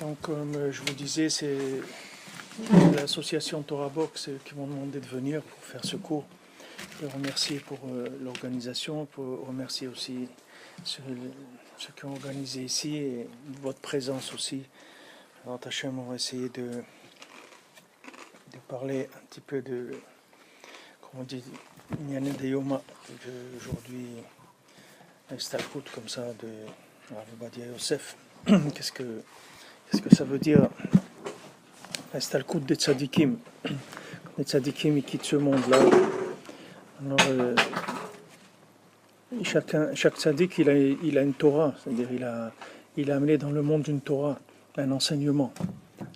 Donc, comme je vous disais, c'est l'association Torah Box qui m'ont demandé de venir pour faire ce cours. Je les remercie pour l'organisation, pour remercier aussi ceux qui ont organisé ici et votre présence aussi. Alors, Hachem, on va essayer de parler un petit peu de, comment on dit, Inyané de Yoma, aujourd'hui, un stalkout comme ça de Rav Ovadia Yosef. Qu'est-ce que ça veut dire? Un stalkout des tzadikim. Les tzadikim, ils quittent ce monde-là. Alors, chaque tzadik, il a une Torah, c'est-à-dire il a amené dans le monde une Torah, un enseignement.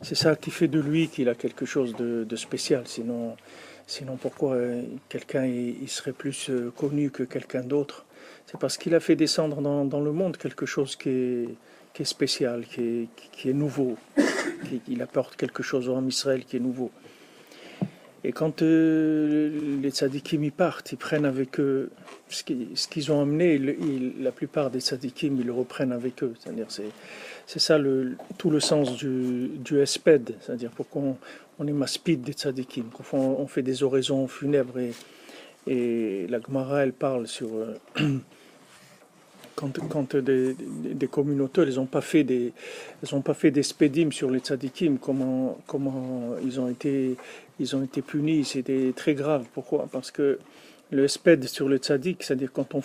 C'est ça qui fait de lui qu'il a quelque chose de spécial. Sinon pourquoi quelqu'un il serait plus connu que quelqu'un d'autre? C'est parce qu'il a fait descendre dans le monde quelque chose qui est spécial, qui est nouveau. Il apporte quelque chose au Ham Israël qui est nouveau. Et quand les tzadikim y partent, ils prennent avec eux ce qu'ils ont amené. La plupart des tzadikim, ils le reprennent avec eux. C'est-à-dire, c'est ça tout le sens du esped. C'est-à-dire pourquoi on est maspid des tzadikim. On fait des oraisons funèbres et la Gemara, elle parle sur quand des communautés, elles n'ont pas fait des spédim sur les tzadikim, comment ils ont été punis, c'était très grave. Pourquoi? Parce que le sped sur le tzadik, c'est-à-dire quand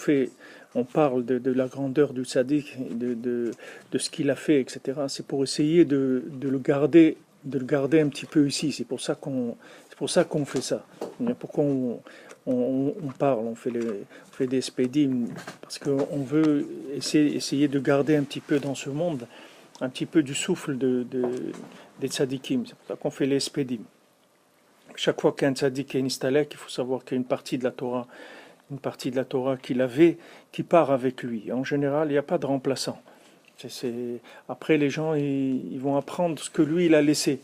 on parle de la grandeur du tzadik, de ce qu'il a fait, etc. C'est pour essayer de le garder un petit peu ici. C'est pour ça qu'on fait ça. Pourquoi on parle, on fait des spédim, parce qu'on veut essayer de garder un petit peu dans ce monde, un petit peu du souffle des tzadikim. C'est pour ça qu'on fait les spédim. Chaque fois qu'un tzadik est installé, il faut savoir qu'il y a une partie de la Torah qu'il avait, qui part avec lui. En général, il n'y a pas de remplaçant. Après, les gens ils vont apprendre ce que lui il a laissé.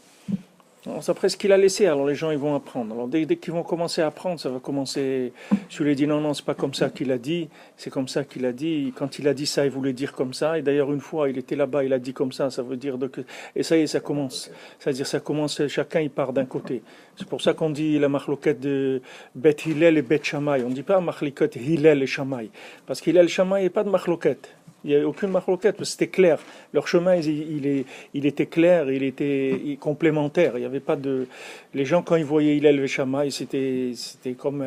Après ce qu'il a laissé, alors les gens ils vont apprendre. Alors dès qu'ils vont commencer à apprendre, ça va commencer. Je lui ai dit non, c'est pas comme ça qu'il a dit, c'est comme ça qu'il a dit. Quand il a dit ça, il voulait dire comme ça. Et d'ailleurs une fois, il était là-bas, il a dit comme ça veut dire que. Et ça y est, ça commence. C'est-à-dire ça commence, chacun il part d'un côté. C'est pour ça qu'on dit la marloquette de Bet Hillel et Bet Shammai. On ne dit pas marloquette Hillel et Shammai, parce qu'Hillel et Shammai, il n'y a pas de marloquette. Il n'y a aucune marloquette, parce que c'était clair. Leur chemin, il était clair, il était complémentaire. Il y avait pas de. Les gens, quand ils voyaient Hillel et Shammai, c'était comme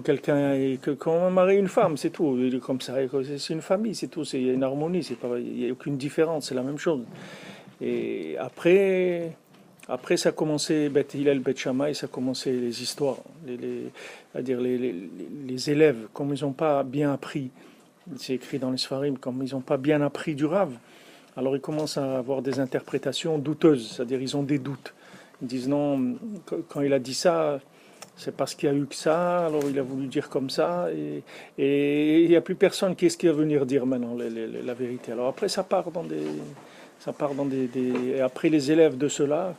quelqu'un, comme un mari et une femme, c'est tout. Comme ça, c'est une famille, c'est tout. C'est une harmonie, il n'y a aucune différence, c'est la même chose. Et après ça a commencé, Hillel, Bet Shammai, ça a commencé les histoires. C'est-à-dire les élèves, comme ils n'ont pas bien appris. C'est écrit dans les Sfarim, comme ils n'ont pas bien appris du Rav, alors ils commencent à avoir des interprétations douteuses, c'est-à-dire ils ont des doutes. Ils disent non, quand il a dit ça, c'est parce qu'il y a eu que ça, alors il a voulu dire comme ça, et il n'y a plus personne qui va venir dire maintenant la vérité. Alors après ça part dans des et après les élèves de ceux-là,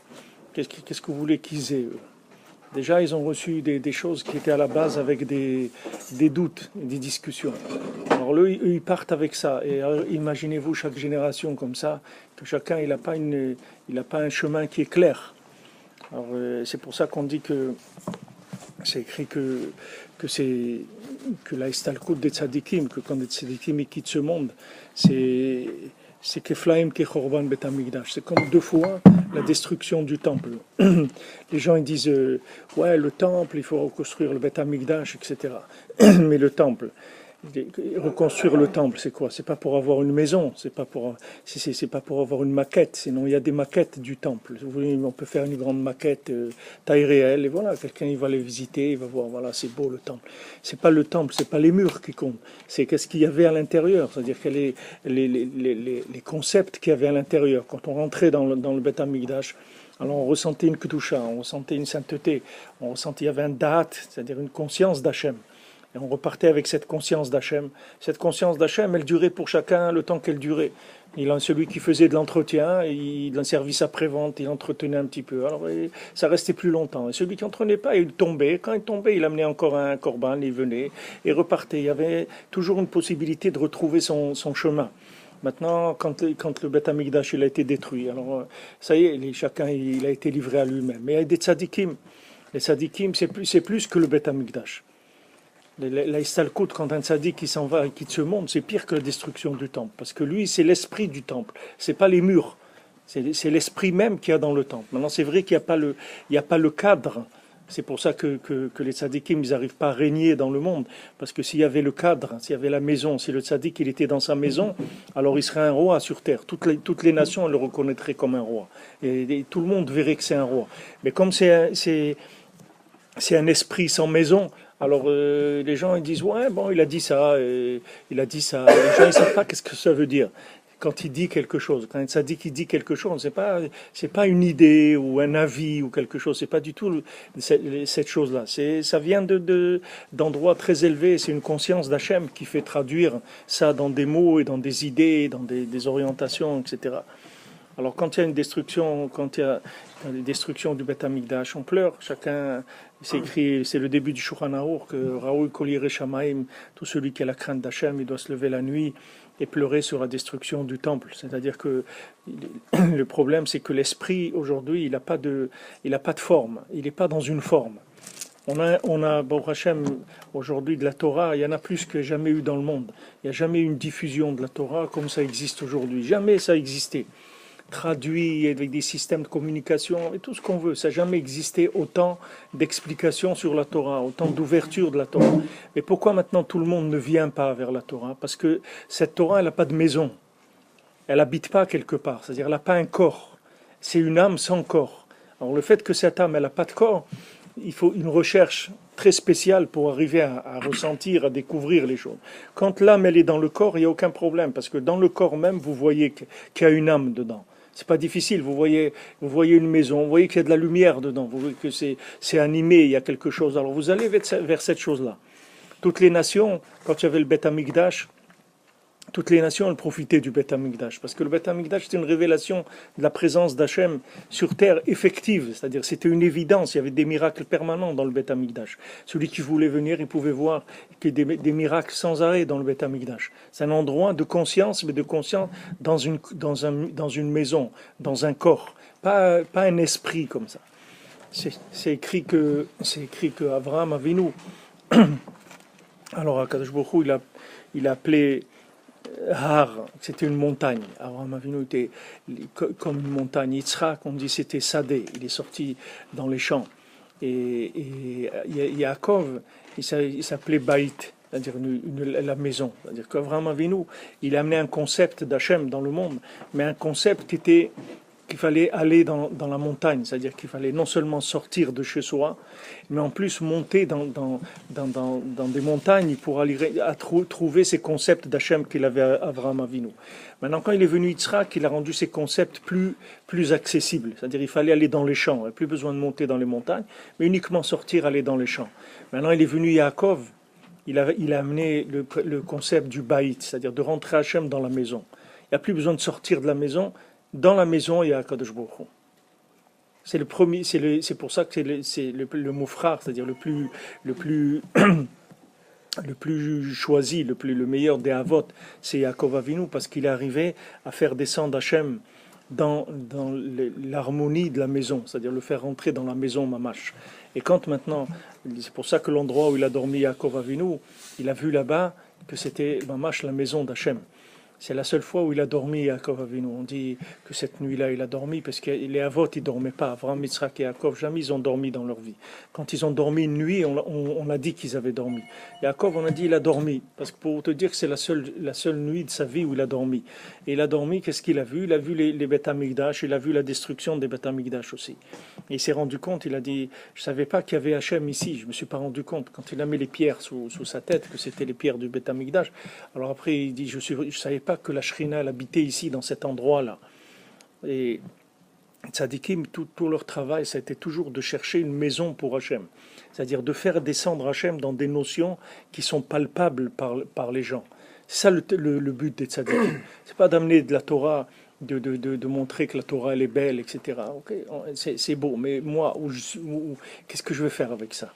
qu'est-ce que vous voulez qu'ils aient eux? Déjà, ils ont reçu des choses qui étaient à la base avec des doutes, des discussions. Alors eux, ils partent avec ça. Et imaginez-vous chaque génération comme ça, que chacun il n'a pas un chemin qui est clair. Alors c'est pour ça qu'on dit que c'est écrit que la istalkout des tzadikim, que quand des tzadikim ils quittent ce monde, c'est Keflaim Kechorban Bet Hamikdash. C'est comme deux fois la destruction du temple. Les gens ils disent ouais, le temple, il faut reconstruire le Bet Hamikdash, etc. Mais le temple, reconstruire le temple, c'est quoi? C'est pas pour avoir une maison, c'est pas pour avoir une maquette. Sinon, il y a des maquettes du temple. Vous voulez, on peut faire une grande maquette taille réelle, et voilà, quelqu'un il va les visiter, il va voir, voilà, c'est beau le temple. C'est pas le temple, c'est pas les murs qui comptent, c'est qu'est-ce qu'il y avait à l'intérieur, c'est-à-dire que les concepts qu'il y avait à l'intérieur. Quand on rentrait dans le Bet Hamikdash, alors on ressentait une kedusha, on ressentait une sainteté, il y avait un da'at, c'est-à-dire une conscience d'Hachem. Et on repartait avec cette conscience d'Hachem. Cette conscience d'Hachem, elle durait pour chacun le temps qu'elle durait. Celui qui faisait de l'entretien, d'un service après-vente, il entretenait un petit peu. Alors ça restait plus longtemps. Et celui qui n'entraînait pas, il tombait. Quand il tombait, il amenait encore un corban, il venait et repartait. Il y avait toujours une possibilité de retrouver son chemin. Maintenant, quand le Beth Amikdash il a été détruit, alors ça y est, chacun il a été livré à lui-même. Mais il y a des tzadikim. Les tzadikim, c'est plus que le Beth Amikdash. La Istalkut, quand un tzadik qui s'en va et quitte ce monde, c'est pire que la destruction du temple. Parce que lui, c'est l'esprit du temple. C'est pas les murs. C'est l'esprit même qu'il y a dans le temple. Maintenant, c'est vrai qu'il n'y a pas le cadre. C'est pour ça que les tzadikim, ils n'arrivent pas à régner dans le monde. Parce que s'il y avait le cadre, s'il y avait la maison, si le tzadik, il était dans sa maison, alors il serait un roi sur terre. Toutes les nations le reconnaîtraient comme un roi. Et tout le monde verrait que c'est un roi. Mais comme c'est un esprit sans maison, alors les gens ils disent ouais bon il a dit ça, il a dit ça. Les gens ils savent pas qu'est-ce que ça veut dire quand il dit quelque chose. Quand ça dit qu'il dit quelque chose, c'est pas une idée ou un avis ou quelque chose. C'est pas du tout cette chose-là. Ça vient d'endroits très élevés. C'est une conscience d'Hachem qui fait traduire ça dans des mots et dans des idées, dans des orientations, etc. Alors quand il y a une destruction, quand il y a une destruction du Beth Amikdash, on pleure. Chacun, c'est écrit, c'est le début du Shulchan Aruch que Raoul Kol Yireh Shamaim, tout celui qui a la crainte d'Hachem, il doit se lever la nuit et pleurer sur la destruction du temple. C'est-à-dire que le problème, c'est que l'esprit aujourd'hui, il n'a pas de forme, il n'est pas dans une forme. On a Baruch Hashem, aujourd'hui de la Torah, il y en a plus que jamais eu dans le monde. Il n'y a jamais eu une diffusion de la Torah comme ça existe aujourd'hui. Jamais ça a existé. Traduit avec des systèmes de communication et tout ce qu'on veut. Ça n'a jamais existé autant d'explications sur la Torah, autant d'ouverture de la Torah. Mais pourquoi maintenant tout le monde ne vient pas vers la Torah? Parce que cette Torah, elle n'a pas de maison. Elle n'habite pas quelque part. C'est-à-dire, elle n'a pas un corps. C'est une âme sans corps. Alors le fait que cette âme, elle n'a pas de corps, il faut une recherche très spéciale pour arriver à ressentir, à découvrir les choses. Quand l'âme, elle est dans le corps, il n'y a aucun problème. Parce que dans le corps même, vous voyez qu'il y a une âme dedans. C'est pas difficile. Vous voyez une maison, vous voyez qu'il y a de la lumière dedans, vous voyez que c'est animé, il y a quelque chose. Alors vous allez vers cette chose-là. Toutes les nations, quand il y avait le Beth Amikdash, toutes les nations elles profitaient du Beth Amikdash, parce que le Beth Amikdash c'était une révélation de la présence d'Hachem sur terre effective, c'est-à-dire c'était une évidence, il y avait des miracles permanents dans le Beth Amikdash. Celui qui voulait venir, il pouvait voir que des miracles sans arrêt dans le Beth Amikdash. C'est un endroit de conscience, mais de conscience dans une maison, dans un corps, pas un esprit comme ça. C'est écrit que Abraham Avinu, alors Akadosh Baruch Hu, il a appelé Har, c'était une montagne. Abraham Avinu était comme une montagne. Yitzhak, on dit c'était Sadeh. Il est sorti dans les champs. Et Yaakov, il s'appelait Baït, c'est-à-dire la maison. C'est-à-dire qu'Abraham Avinu, il a amené un concept d'Hachem dans le monde, mais un concept qu'il fallait aller dans la montagne, c'est-à-dire qu'il fallait non seulement sortir de chez soi, mais en plus monter dans des montagnes pour aller trouver ces concepts d'Hachem qu'il avait à Avraham Avinu. Maintenant, quand il est venu Yitzhak, il a rendu ces concepts plus accessibles, c'est-à-dire il fallait aller dans les champs, il n'y a plus besoin de monter dans les montagnes, mais uniquement sortir, aller dans les champs. Maintenant, il est venu Yaakov, il a amené le concept du baït, c'est-à-dire de rentrer Hachem dans la maison. Il n'y a plus besoin de sortir de la maison. Dans la maison, il y a Akadosh Baruch Hu. C'est le premier, c'est pour ça que c'est le mot frère, c'est-à-dire le plus le plus choisi, le meilleur des Havot, c'est Yaakov Avinu, parce qu'il est arrivé à faire descendre Hachem dans l'harmonie de la maison, c'est-à-dire le faire rentrer dans la maison Mamash. Et quand maintenant, c'est pour ça que l'endroit où il a dormi Yaakov Avinu, il a vu là-bas que c'était Mamash la maison d'Hachem. C'est la seule fois où il a dormi, Yaakov Avinu. On dit que cette nuit-là, il a dormi, parce que les Avot, ils ne dormaient pas. Avraham, Yitzhak et Yaakov, jamais ils ont dormi dans leur vie. Quand ils ont dormi une nuit, on a dit qu'ils avaient dormi. Yaakov, on a dit il a dormi, parce que pour te dire que c'est la seule nuit de sa vie où il a dormi. Et il a dormi, qu'est-ce qu'il a vu? Il a vu les Beth Amikdash, il a vu la destruction des Beth Amikdash aussi. Et il s'est rendu compte, il a dit, je ne savais pas qu'il y avait Hachem ici, je ne me suis pas rendu compte. Quand il a mis les pierres sous sa tête, que c'était les pierres du Beth Amikdash, alors après il dit, je savais pas que la Shrina elle habitait ici, dans cet endroit-là. Et Tzadikim, tout leur travail, ça a été toujours de chercher une maison pour Hachem. C'est-à-dire de faire descendre Hachem dans des notions qui sont palpables par les gens. C'est ça le but des Tzadikim. C'est pas d'amener de la Torah, de montrer que la Torah elle est belle, etc. Okay, c'est beau, mais moi, qu'est-ce que je vais faire avec ça?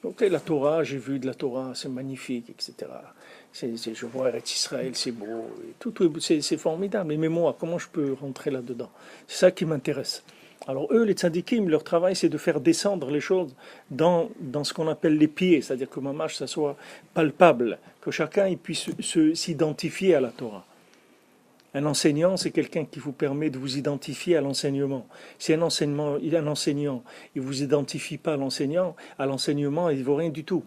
Ok, la Torah, j'ai vu de la Torah, c'est magnifique, etc. Je vois Eretz Israël, c'est beau, et c'est formidable. Mais moi, comment je peux rentrer là-dedans? C'est ça qui m'intéresse. Alors eux, les tzadikim, leur travail, c'est de faire descendre les choses dans ce qu'on appelle les pieds, c'est-à-dire que mamash, ça soit palpable, que chacun il puisse s'identifier à la Torah. Un enseignant, c'est quelqu'un qui vous permet de vous identifier à l'enseignement. Si un enseignant, il ne vous identifie pas à l'enseignement, il ne vaut rien du tout.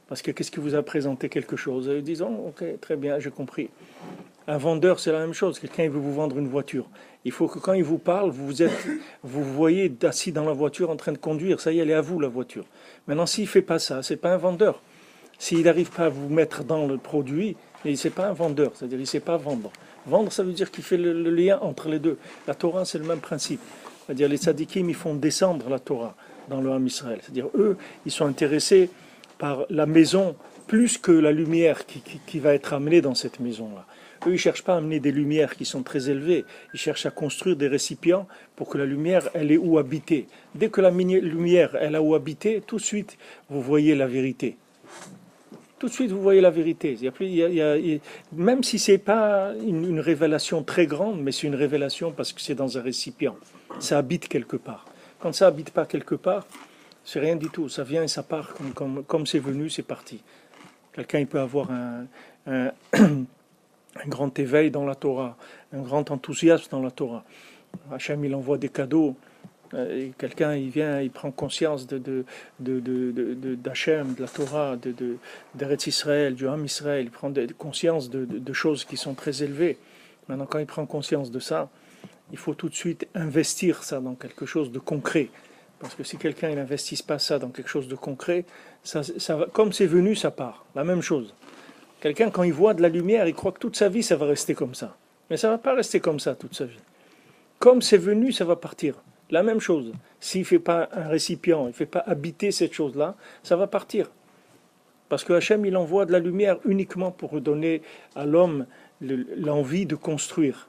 Parce que qu'est-ce qui vous a présenté quelque chose? Disons, ok, très bien, j'ai compris. Un vendeur, c'est la même chose. Quelqu'un il veut vous vendre une voiture. Il faut que quand il vous parle, vous voyez assis dans la voiture en train de conduire. Ça y est, elle est à vous, la voiture. Maintenant, s'il ne fait pas ça, c'est pas un vendeur. S'il n'arrive pas à vous mettre dans le produit, c'est pas un vendeur. C'est-à-dire, il ne sait pas vendre. Vendre, ça veut dire qu'il fait le lien entre les deux. La Torah, c'est le même principe. C'est-à-dire, les tzadikim, ils font descendre la Torah dans le Ham Israël. C'est-à-dire, eux, ils sont intéressés par la maison plus que la lumière qui va être amenée dans cette maison-là. Eux, ils ne cherchent pas à amener des lumières qui sont très élevées. Ils cherchent à construire des récipients pour que la lumière, elle ait où habiter. Dès que la lumière, elle a où habiter, tout de suite, vous voyez la vérité. Tout de suite, vous voyez la vérité. Même si ce n'est pas une révélation très grande, mais c'est une révélation parce que c'est dans un récipient. Ça habite quelque part. Quand ça n'habite pas quelque part, c'est rien du tout. Ça vient et ça part comme c'est venu, c'est parti. Quelqu'un il peut avoir un grand éveil dans la Torah, un grand enthousiasme dans la Torah. Hachem, il envoie des cadeaux. Et quelqu'un, il vient, il prend conscience d'Hachem, de la Torah, d'Eretz Israël, du Ham Israël. Il prend conscience de choses qui sont très élevées. Maintenant, quand il prend conscience de ça, il faut tout de suite investir ça dans quelque chose de concret. Parce que si quelqu'un n'investit pas ça dans quelque chose de concret, ça va, comme c'est venu, ça part. La même chose. Quelqu'un, quand il voit de la lumière, il croit que toute sa vie, ça va rester comme ça. Mais ça ne va pas rester comme ça toute sa vie. Comme c'est venu, ça va partir. La même chose. S'il ne fait pas un récipient, il ne fait pas habiter cette chose-là, ça va partir. Parce que Hachem, il envoie de la lumière uniquement pour donner à l'homme l'envie de construire.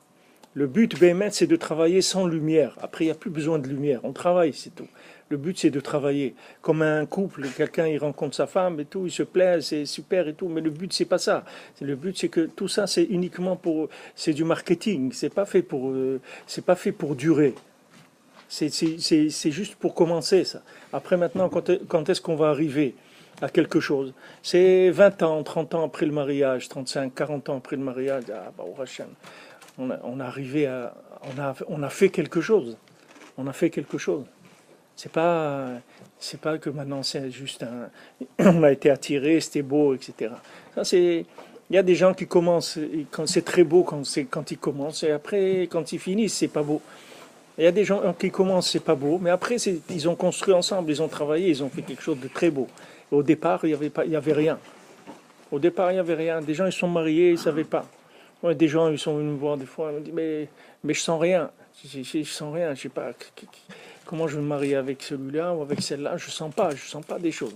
Le but, Béhémet, c'est de travailler sans lumière. Après, il n'y a plus besoin de lumière. On travaille, c'est tout. Le but, c'est de travailler. Comme un couple, quelqu'un, il rencontre sa femme et tout, il se plaît, c'est super et tout. Mais le but, c'est pas ça. Le but, c'est que tout ça, c'est uniquement pour... C'est du marketing. C'est pas fait pour durer. C'est juste pour commencer, ça. Après, maintenant, quand est-ce qu'on va arriver à quelque chose? C'est 20 ans, 30 ans après le mariage, 35, 40 ans après le mariage. Ah, bah, au Hachem. On a fait quelque chose. On a fait quelque chose. C'est pas que maintenant c'est juste on a été attiré, c'était beau, etc. Ça il y a des gens qui commencent, quand c'est très beau quand ils commencent, et après quand ils finissent c'est pas beau. Il y a des gens qui commencent, c'est pas beau, mais après ils ont construit ensemble, ils ont travaillé, ils ont fait quelque chose de très beau. Et au départ il y avait rien. Au départ il y avait rien. Des gens ils sont mariés, ils savaient pas. Ouais, des gens ils sont venus me voir des fois, ils me disent mais je sens rien. Je sens rien, je sais pas. Comment je vais me marier avec celui-là ou avec celle-là? Je sens pas des choses.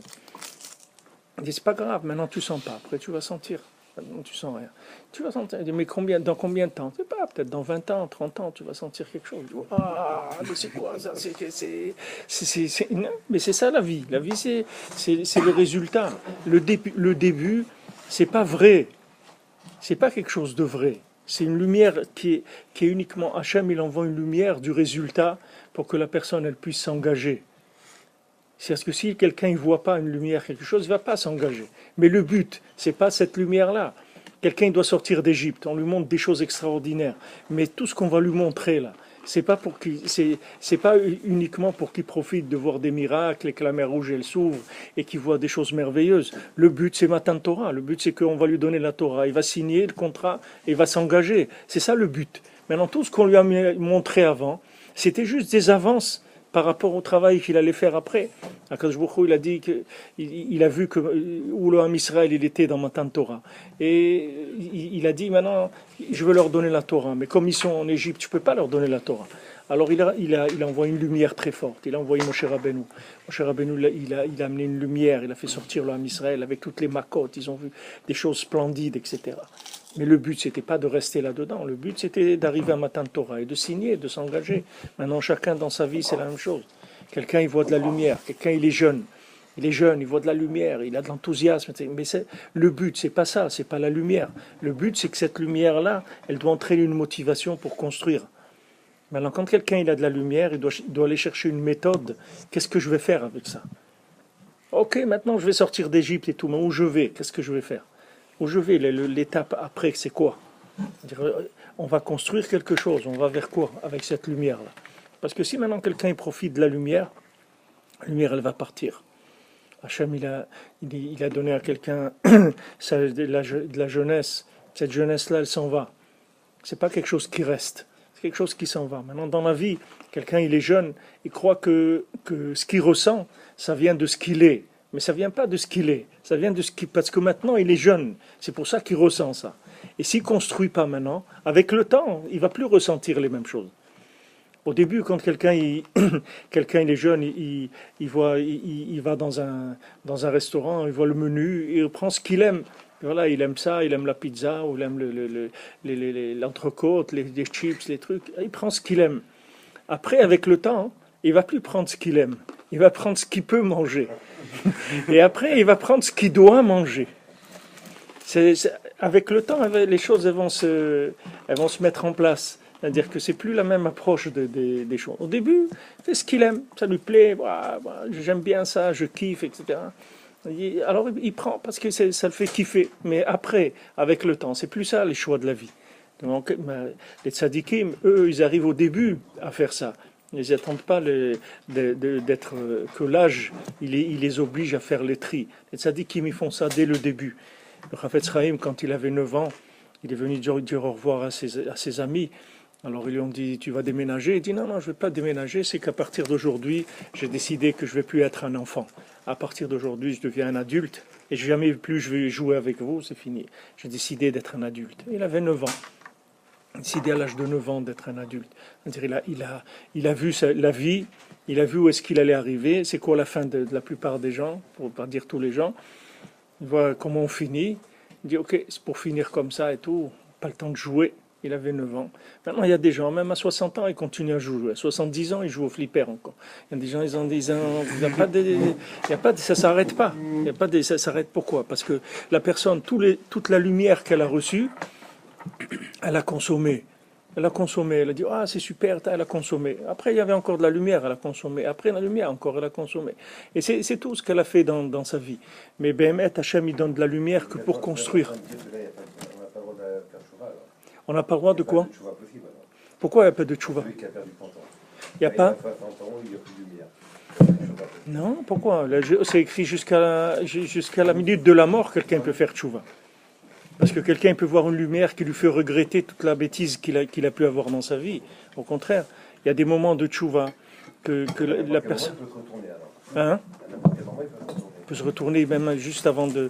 C'est pas grave, maintenant tu sens pas. Après tu vas sentir. Maintenant tu sens rien. Tu vas sentir. Mais dans combien de temps? C'est pas, peut-être dans 20 ans, 30 ans, tu vas sentir quelque chose. Ah, mais c'est quoi ça? Mais c'est ça la vie. La vie c'est le résultat. Le début, c'est pas vrai. C'est pas quelque chose de vrai. C'est une lumière qui est uniquement Hachem, il envoie une lumière du résultat pour que la personne elle puisse s'engager. C'est-à-dire que si quelqu'un ne voit pas une lumière, quelque chose, il ne va pas s'engager. Mais le but, ce n'est pas cette lumière-là. Quelqu'un doit sortir d'Égypte, on lui montre des choses extraordinaires. Mais tout ce qu'on va lui montrer là, c'est pas uniquement pour qu'il profite de voir des miracles et que la mer rouge elle s'ouvre et qu'il voit des choses merveilleuses. Le but c'est Matan Torah. Le but c'est qu'on va lui donner la Torah. Il va signer le contrat et il va s'engager. C'est ça le but. Maintenant tout ce qu'on lui a montré avant, c'était juste des avances par rapport au travail qu'il allait faire après. Akadosh Baruch Hu, il a dit il a vu que où le Ham Israël il était dans Matan Torah. Et il a dit maintenant, je veux leur donner la Torah. Mais comme ils sont en Égypte, je ne peux pas leur donner la Torah. Alors il a envoyé une lumière très forte. Il a envoyé Moshe Rabbeinu. Moshe Rabbeinu, il a amené une lumière. Il a fait sortir le Ham Israël avec toutes les makotes. Ils ont vu des choses splendides, etc. Mais le but, c'était pas de rester là-dedans. Le but, c'était d'arriver à Matan Torah et de signer, de s'engager. Maintenant, chacun dans sa vie, c'est la même chose. Quelqu'un, il voit de la lumière. Quelqu'un, il est jeune. Il est jeune, il voit de la lumière, il a de l'enthousiasme. Mais le but, c'est pas ça, c'est pas la lumière. Le but, c'est que cette lumière-là, elle doit entraîner une motivation pour construire. Maintenant, quand quelqu'un il a de la lumière, il doit aller chercher une méthode. Qu'est-ce que je vais faire avec ça? Ok, maintenant je vais sortir d'Égypte et tout, mais où je vais? Qu'est-ce que je vais faire? Où je vais? L'étape après, c'est quoi? On va construire quelque chose, on va vers quoi avec cette lumière-là? Parce que si maintenant quelqu'un il profite de la lumière elle va partir. Hachem, il a donné à quelqu'un de la jeunesse. Cette jeunesse-là, elle s'en va. C'est pas quelque chose qui reste. C'est quelque chose qui s'en va. Maintenant, dans la vie, quelqu'un, il est jeune, il croit que ce qu'il ressent, ça vient de ce qu'il est. Mais ça vient pas de ce qu'il est. Ça vient de ce qu'il... Parce que maintenant, il est jeune. C'est pour ça qu'il ressent ça. Et s'il ne construit pas maintenant, avec le temps, il va plus ressentir les mêmes choses. Au début, quand quelqu'un il est jeune, il va dans un restaurant, il voit le menu, il prend ce qu'il aime. Voilà, il aime ça, il aime la pizza, ou il aime l'entrecôte, les chips, les trucs. Il prend ce qu'il aime. Après, avec le temps, il va plus prendre ce qu'il aime. Il va prendre ce qu'il peut manger. Et après, il va prendre ce qu'il doit manger. Avec le temps, les choses elles vont se mettre en place. C'est-à-dire que c'est plus la même approche des choses. Au début, c'est ce qu'il aime, ça lui plaît, j'aime bien ça, je kiffe, etc. Alors il prend parce que ça le fait kiffer. Mais après, avec le temps, c'est plus ça les choix de la vie. Donc les tzadikim, eux, ils arrivent au début à faire ça. Ils n'attendent pas que l'âge, il les oblige à faire les tris. Les tzadikim, ils font ça dès le début. Le Chafetz Chaim, quand il avait 9 ans, il est venu dire au revoir à ses amis. Alors ils lui ont dit, tu vas déménager? Il dit, non, je ne vais pas déménager, c'est qu'à partir d'aujourd'hui, j'ai décidé que je ne vais plus être un enfant. À partir d'aujourd'hui, je deviens un adulte, et jamais plus je vais jouer avec vous, c'est fini. J'ai décidé d'être un adulte. Il avait 9 ans. Il a décidé à l'âge de 9 ans d'être un adulte. C'est-à-dire, il a vu la vie, il a vu où est-ce qu'il allait arriver, c'est quoi la fin de la plupart des gens, pour ne pas dire tous les gens. Il voit comment on finit. Il dit, ok, c'est pour finir comme ça et tout, pas le temps de jouer. Il avait 9 ans. Maintenant, il y a des gens, même à 60 ans, ils continuent à jouer. À 70 ans, ils jouent au flipper encore. Il y a des gens, ils ont dit, ça s'arrête pas. Ça s'arrête pourquoi? Parce que la personne, toute la lumière qu'elle a reçue, elle a consommé. Elle a consommé. Elle a dit, c'est super, elle a consommé. Après, il y avait encore de la lumière, elle a consommé. Après, la lumière, encore, elle a consommé. Et c'est tout ce qu'elle a fait dans sa vie. Mais Béhémet, Hachem, il donne de la lumière que pour construire. On n'a pas le droit de quoi? Pourquoi il n'y a pas de tchouva? Il n'y a pas? Non, pourquoi? C'est écrit jusqu'à la minute de la mort, quelqu'un peut faire tchouva. Parce que quelqu'un peut voir une lumière qui lui fait regretter toute la bêtise qu'il a pu avoir dans sa vie. Au contraire, il y a des moments de tchouva que la personne... Hein? Il peut se retourner même juste avant de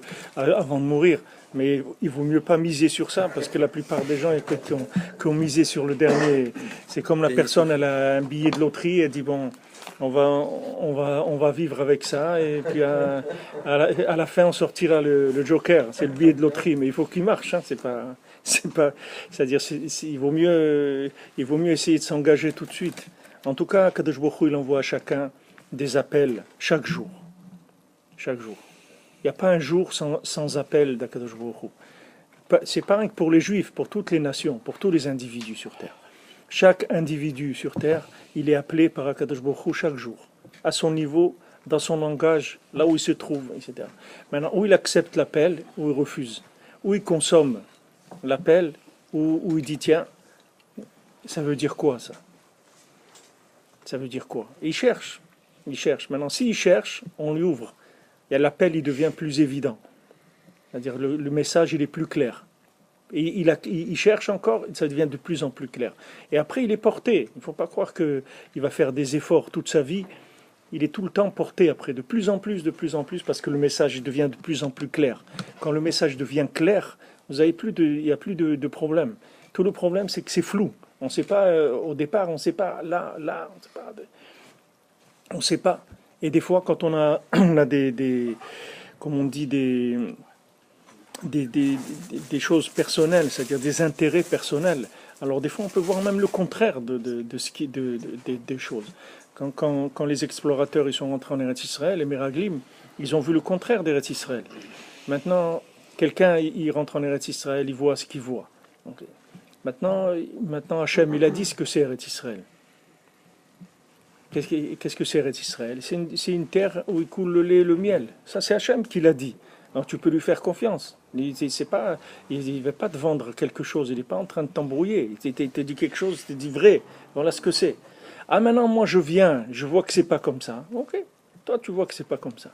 mourir. Mais il vaut mieux pas miser sur ça, parce que la plupart des gens qui ont misé sur le dernier, c'est comme la personne, elle a un billet de loterie, elle dit bon, on va vivre avec ça, et puis à la fin on sortira le joker, c'est le billet de loterie, mais il faut qu'il marche, hein, c'est-à-dire il vaut mieux essayer de s'engager tout de suite. En tout cas, Kadosh Baruch Hu, il envoie à chacun des appels chaque jour. Chaque jour. Il n'y a pas un jour sans appel d'Akadosh Baruch Hu. C'est pareil que pour les Juifs, pour toutes les nations, pour tous les individus sur Terre. Chaque individu sur Terre, il est appelé par Akadosh Baruch Hu chaque jour, à son niveau, dans son langage, là où il se trouve, etc. Maintenant, où il accepte l'appel, où il refuse. Où il consomme l'appel, où il dit tiens, ça veut dire quoi ça? Ça veut dire quoi? Il cherche. Maintenant, s'il cherche, on lui ouvre. Et l'appel, il devient plus évident. C'est-à-dire le message, il est plus clair. Et il cherche encore, ça devient de plus en plus clair. Et après, il est porté. Il ne faut pas croire qu'il va faire des efforts toute sa vie. Il est tout le temps porté après, de plus en plus, parce que le message il devient de plus en plus clair. Quand le message devient clair, il n'y a plus de problème. Tout le problème, c'est que c'est flou. On ne sait pas, au départ, on ne sait pas, là, on ne sait pas. Et des fois, quand on a comme on dit, des choses personnelles, c'est-à-dire des intérêts personnels, alors des fois, on peut voir même le contraire des choses. Quand les explorateurs ils sont rentrés en Eretz Israël, les Meraglim, Ils ont vu le contraire d'Eretz Israël. Maintenant, quelqu'un, il rentre en Eretz Israël, il voit ce qu'il voit. Donc, maintenant, Hachem, il a dit ce que c'est Eretz Israël. Qu'est-ce que c'est Eretz Israël? C'est une terre où il coule le lait et le miel. Ça, c'est Hachem qui l'a dit. Alors tu peux lui faire confiance. Il ne va pas te vendre quelque chose, il n'est pas en train de t'embrouiller. Il te dit quelque chose, il te dit vrai. Voilà ce que c'est. Ah maintenant, moi je viens, je vois que c'est pas comme ça. Ok, toi tu vois que c'est pas comme ça.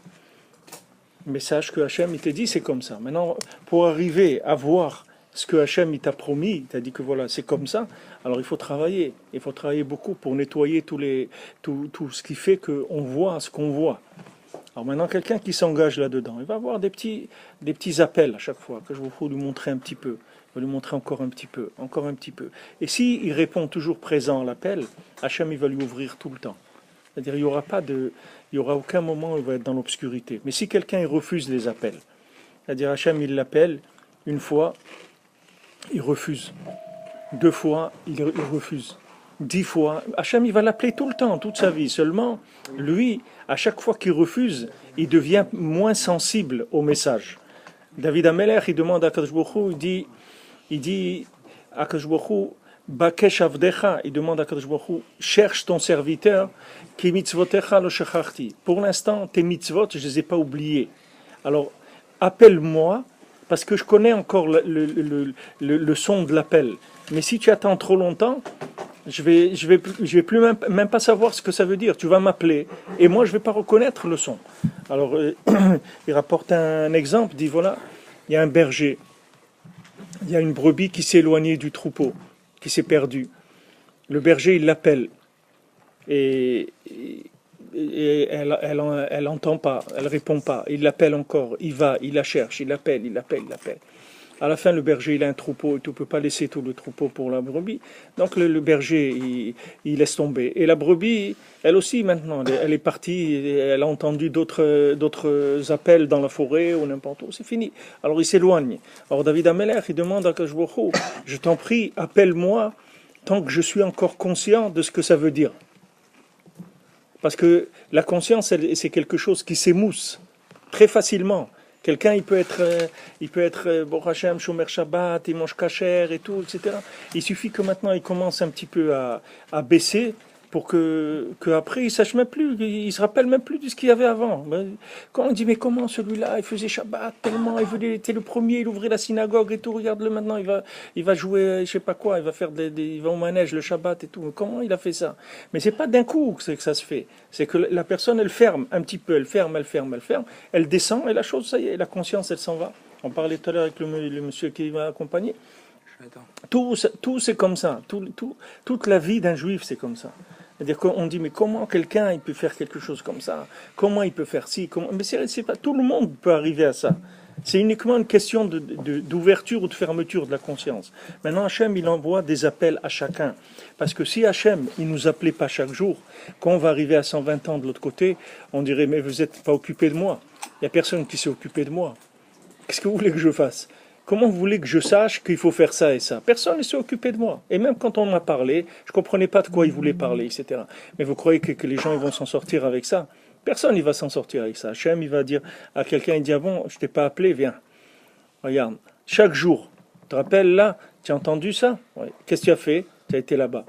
Mais sache que Hachem, il t'a dit c'est comme ça. Maintenant, pour arriver à voir ce que Hachem il t'a promis, il t'a dit que voilà, c'est comme ça, alors il faut travailler. Il faut travailler beaucoup pour nettoyer tout ce qui fait qu'on voit ce qu'on voit. Alors maintenant, quelqu'un qui s'engage là-dedans, il va avoir des petits appels à chaque fois, que je vais lui montrer un petit peu. Je vais lui montrer encore un petit peu, encore un petit peu. Et s'il répond toujours présent à l'appel, Hachem, il va lui ouvrir tout le temps. C'est-à-dire, il n'y aura aucun moment où il va être dans l'obscurité. Mais si quelqu'un il refuse les appels, c'est-à-dire Hachem, il l'appelle une fois, il refuse. 2 fois, il refuse. 10 fois. Hachem, il va l'appeler tout le temps, toute sa vie. Seulement, lui, à chaque fois qu'il refuse, il devient moins sensible au message. David Ameler, il demande à Akadosh Baruch Hu, il dit Akadosh Baruch Hu, Bakesh Avdecha, il demande à Akadosh Baruch Hu, cherche ton serviteur, ki mitzvotecha lo shecharti. Pour l'instant, tes mitzvot, je ne les ai pas oubliés. Alors, appelle-moi, parce que je connais encore le son de l'appel. Mais si tu attends trop longtemps, je vais plus même pas savoir ce que ça veut dire. Tu vas m'appeler et moi je vais pas reconnaître le son. Alors il rapporte un exemple, il dit voilà, il y a un berger, il y a une brebis qui s'est éloignée du troupeau, qui s'est perdue. Le berger il l'appelle et elle entend pas, elle répond pas. Il l'appelle encore, il va, il la cherche, il l'appelle. À la fin, le berger, il a un troupeau et tu ne peux pas laisser tout le troupeau pour la brebis. Donc le berger, il laisse tomber. Et la brebis, elle aussi maintenant, elle est partie, elle a entendu d'autres appels dans la forêt ou n'importe où, c'est fini. Alors il s'éloigne. Alors David Ameler, il demande à Akadosh Baruch Hu, je t'en prie, appelle-moi tant que je suis encore conscient de ce que ça veut dire. Parce que la conscience, c'est quelque chose qui s'émousse très facilement. Quelqu'un, il peut être Baruch Hashem, Shomer Shabbat, il mange kasher et tout, etc. Il suffit que maintenant il commence un petit peu à baisser pour que après il sache même plus, il se rappelle même plus de ce qu'il y avait avant. Quand on dit mais comment celui-là, il faisait Shabbat tellement, il était le premier, il ouvrait la synagogue et tout, regarde-le maintenant, il va jouer, je sais pas quoi, il va au manège le Shabbat et tout. Mais comment il a fait ça? Mais c'est pas d'un coup que ça se fait. C'est que la personne elle ferme un petit peu, elle ferme, elle descend et la chose ça y est, la conscience elle s'en va. On parlait tout à l'heure avec le monsieur qui m'a accompagné. Tout c'est comme ça. Toute la vie d'un juif c'est comme ça. C'est-à-dire qu'on dit mais comment quelqu'un il peut faire quelque chose comme ça? Comment il peut faire ci? Mais c'est pas tout le monde peut arriver à ça. C'est uniquement une question d'ouverture ou de fermeture de la conscience. Maintenant Hachem il envoie des appels à chacun. Parce que si Hachem il nous appelait pas chaque jour, quand on va arriver à 120 ans de l'autre côté, on dirait mais vous n'êtes pas occupé de moi. Il n'y a personne qui s'est occupé de moi. Qu'est-ce que vous voulez que je fasse? Comment vous voulez que je sache qu'il faut faire ça et ça? Personne ne s'est occupé de moi. Et même quand on m'a parlé, je ne comprenais pas de quoi il voulait parler, etc. Mais vous croyez que les gens ils vont s'en sortir avec ça? Personne ne va s'en sortir avec ça. Hachem, il va dire à quelqu'un, il dit, ah bon, je t'ai pas appelé, viens. Regarde, chaque jour, tu te rappelles là, tu as entendu ça? Ouais. Qu'est-ce que tu as fait? Tu as été là-bas.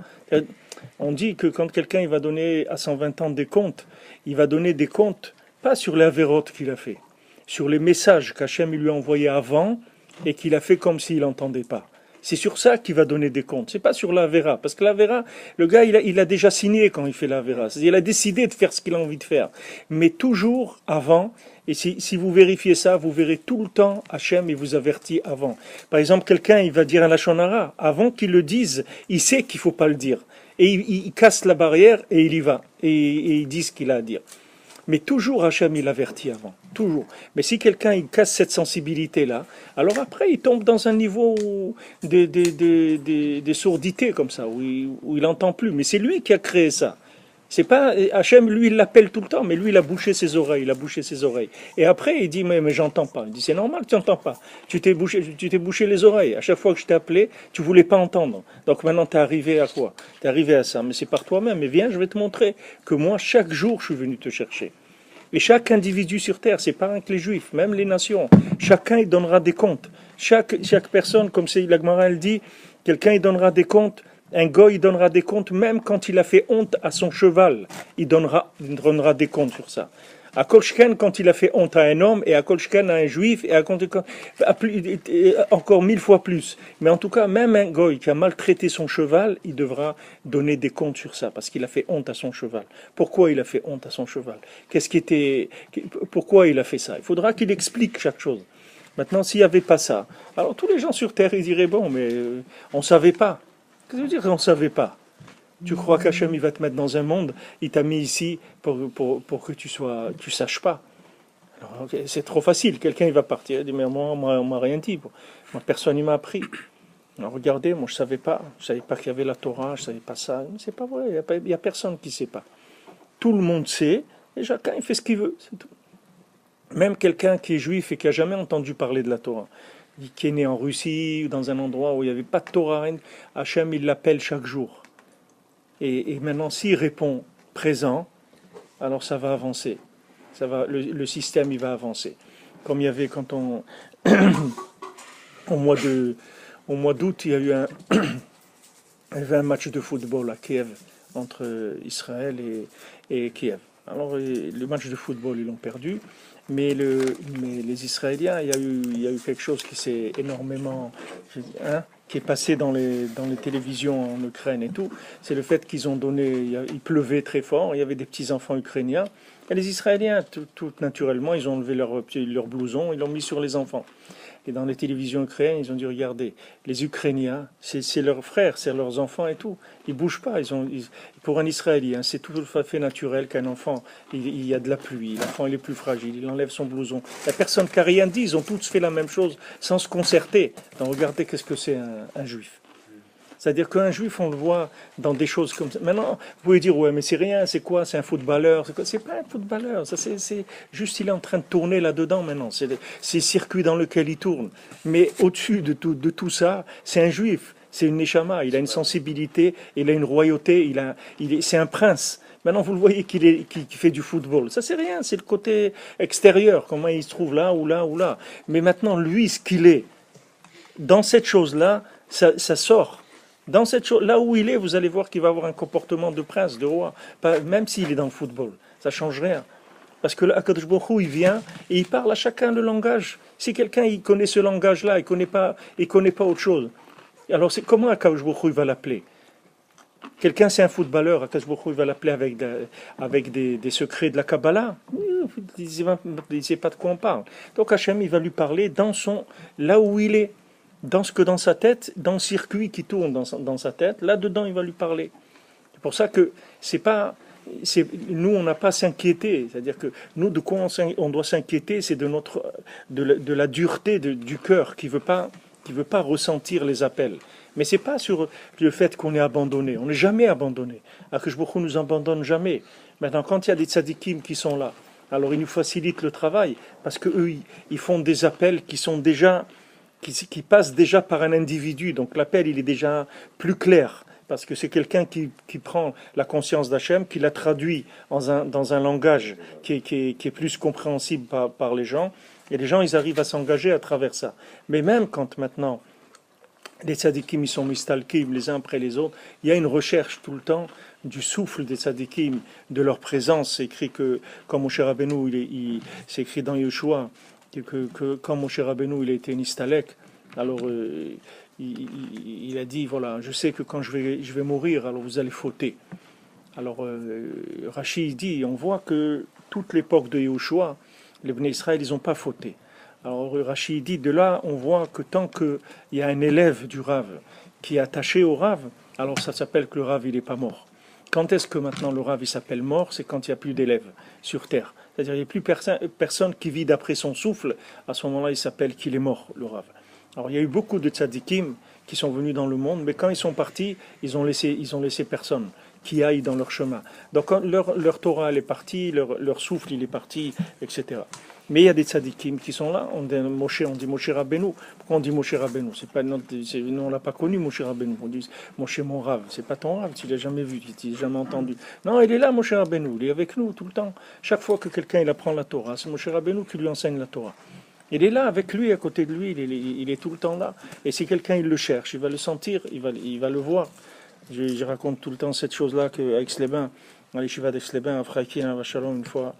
On dit que quand quelqu'un il va donner à 120 ans des comptes, il va donner des comptes, pas sur les avérotes qu'il a fait, sur les messages qu'Hachem lui a envoyés avant, et qu'il a fait comme s'il n'entendait pas. C'est sur ça qu'il va donner des comptes. C'est pas sur l'Avera. Parce que l'Avera, le gars, il a déjà signé quand il fait l'Avera. C'est-à-dire, il a décidé de faire ce qu'il a envie de faire. Mais toujours avant, et si vous vérifiez ça, vous verrez tout le temps Hachem, il vous avertit avant. Par exemple, quelqu'un, il va dire un Lachon Hara. Avant qu'il le dise, il sait qu'il faut pas le dire. Et il casse la barrière et il y va. Et il dit ce qu'il a à dire. Mais toujours Hachem il avertit avant, toujours. Mais si quelqu'un il casse cette sensibilité-là, alors après il tombe dans un niveau de sourdité comme ça, où il n'entend plus. Mais c'est lui qui a créé ça. C'est pas Hachem, lui il l'appelle tout le temps, mais lui il a bouché ses oreilles, Et après il dit mais j'entends pas. Il dit c'est normal que tu n'entends pas. Tu t'es bouché les oreilles. À chaque fois que je t'ai appelé, tu voulais pas entendre. Donc maintenant tu es arrivé à quoi? Tu es arrivé à ça. Mais c'est par toi-même. Mais viens, je vais te montrer que moi chaque jour je suis venu te chercher. Et chaque individu sur terre, c'est pas rien que les juifs, même les nations, chacun il donnera des comptes. Chaque personne, comme c'est la Gemara elle dit, quelqu'un il donnera des comptes, un goy il donnera des comptes, même quand il a fait honte à son cheval, il donnera des comptes sur ça. À Kolchken, quand il a fait honte à un homme, et à Kolchken à un juif, et encore 1000 fois plus. Mais en tout cas, même un goy qui a maltraité son cheval, il devra donner des comptes sur ça, parce qu'il a fait honte à son cheval. Pourquoi il a fait honte à son cheval? Pourquoi il a fait ça? Il faudra qu'il explique chaque chose. Maintenant, s'il n'y avait pas ça, alors tous les gens sur Terre, ils diraient, bon, mais on ne savait pas. Qu'est-ce que ça veut dire qu'on ne savait pas? Tu crois qu'Hachem il va te mettre dans un monde, il t'a mis ici pour que tu saches pas. Alors, okay, c'est trop facile. Quelqu'un il va partir, il dit mais moi on m'a rien dit. Moi personne ne m'a appris. Alors regardez, moi je savais pas qu'il y avait la Torah, je savais pas ça. C'est pas vrai, il y a personne qui sait pas. Tout le monde sait et chacun il fait ce qu'il veut, c'est tout. Même quelqu'un qui est juif et qui a jamais entendu parler de la Torah, qui est né en Russie ou dans un endroit où il n'y avait pas de Torah, Hachem il l'appelle chaque jour. Et maintenant, s'il répond présent, alors ça va avancer. Le système, il va avancer. Comme il y avait quand au mois d'août, il y avait un match de football à Kiev entre Israël et Kiev. Alors, le match de football, ils l'ont perdu. Mais les Israéliens, il y a eu quelque chose qui s'est énormément... qui est passé dans les télévisions en Ukraine et tout, c'est le fait qu'ils ont il pleuvait très fort, il y avait des petits enfants ukrainiens, et les Israéliens, tout naturellement, ils ont enlevé leur blouson, ils l'ont mis sur les enfants. Et dans les télévisions ukrainiennes, ils ont dit, regardez, les Ukrainiens, c'est leurs frères, c'est leurs enfants et tout. Ils bougent pas. Pour un Israélien, c'est tout à fait naturel qu'un enfant, il y a de la pluie, l'enfant il est plus fragile, il enlève son blouson. La personne qui n'a rien dit, ils ont tous fait la même chose sans se concerter. Donc regardez qu'est-ce que c'est un juif. C'est-à-dire qu'un juif, on le voit dans des choses comme ça. Maintenant, vous pouvez dire, ouais, mais c'est rien, c'est quoi? C'est un footballeur. C'est pas un footballeur. Ça, c'est juste, il est en train de tourner là-dedans maintenant. C'est le circuit dans lequel il tourne. Mais au-dessus de tout ça, c'est un juif. C'est une neshama. Il a une sensibilité, il a une royauté, c'est un prince. Maintenant, vous le voyez qui fait du football. Ça, c'est rien. C'est le côté extérieur. Comment il se trouve là ou là ou là. Mais maintenant, lui, ce qu'il est, dans cette chose-là, ça sort. Dans cette chose, là où il est, vous allez voir qu'il va avoir un comportement de prince, de roi, même s'il est dans le football. Ça ne change rien. Parce que l'Akadosh Baruch Hu, il vient et il parle à chacun le langage. Si quelqu'un il connaît ce langage-là, il connaît pas autre chose. Alors comment Akadosh Baruch Hu va l'appeler? Quelqu'un c'est un footballeur, Akadosh Baruch Hu va l'appeler avec des secrets de la Kabbalah. Il ne sait pas de quoi on parle. Donc Hachem, il va lui parler là où il est. Dans sa tête, dans le circuit qui tourne dans sa tête, là-dedans, il va lui parler. C'est pour ça que nous, on n'a pas à s'inquiéter. C'est-à-dire que nous, de quoi on doit s'inquiéter, c'est de la dureté du cœur qui veut pas ressentir les appels. Mais c'est pas sur le fait qu'on est abandonné. On n'est jamais abandonné. Akadosh Baruch Hu nous abandonne jamais. Maintenant, quand il y a des tzadikim qui sont là, alors ils nous facilitent le travail parce que eux, ils font des appels qui sont déjà qui passe déjà par un individu. Donc l'appel, il est déjà plus clair, parce que c'est quelqu'un qui prend la conscience d'Hachem, qui la traduit dans un langage qui est plus compréhensible par les gens, et les gens, ils arrivent à s'engager à travers ça. Mais même quand maintenant, les tzadikim, ils sont mistalkim les uns après les autres, il y a une recherche tout le temps du souffle des tzadikim, de leur présence. C'est écrit que, comme Moshe Rabbeinu, c'est écrit dans Yeshua, que quand Moshe Rabbeinu il a été nistalek, alors il a dit voilà, je sais que quand je vais mourir, alors vous allez fauter. Alors Rashi dit, on voit que toute l'époque de Yeshua, les Bnei Israël, ils n'ont pas fauté. Alors Rashi dit, de là, on voit que tant qu'il y a un élève du Rav qui est attaché au Rav, alors ça s'appelle que le Rav il n'est pas mort. Quand est-ce que maintenant le Rav il s'appelle mort? C'est quand il n'y a plus d'élèves sur terre. C'est-à-dire qu'il n'y a plus personne qui vit d'après son souffle. À ce moment-là, il s'appelle qu'il est mort, le Rav. Alors il y a eu beaucoup de tzadikim qui sont venus dans le monde, mais quand ils sont partis, ils ont laissé personne qui aille dans leur chemin. Donc quand leur Torah elle est partie, leur souffle il est parti, etc. Mais il y a des tzadikim qui sont là. On dit Moshe Rabbeinu. Pourquoi on dit Moshe Rabbeinu? C'est pas nous, on l'a pas connu Moshe Rabbeinu. On dit Moshe mon Rav. C'est pas ton Rav. Tu l'as jamais vu, tu l'as jamais entendu. Non, il est là, Moshe Rabbeinu. Il est avec nous tout le temps. Chaque fois que quelqu'un il apprend la Torah, c'est Moshe Rabbeinu qui lui enseigne la Torah. Il est là avec lui, à côté de lui. Il est tout le temps là. Et si quelqu'un il le cherche, il va le sentir, il va le voir. Je raconte tout le temps cette chose-là qu'à Aix-les-Bains, à l'Yeshiva d'Aix-les-Bains, à Fraikin, à Shalom, une fois.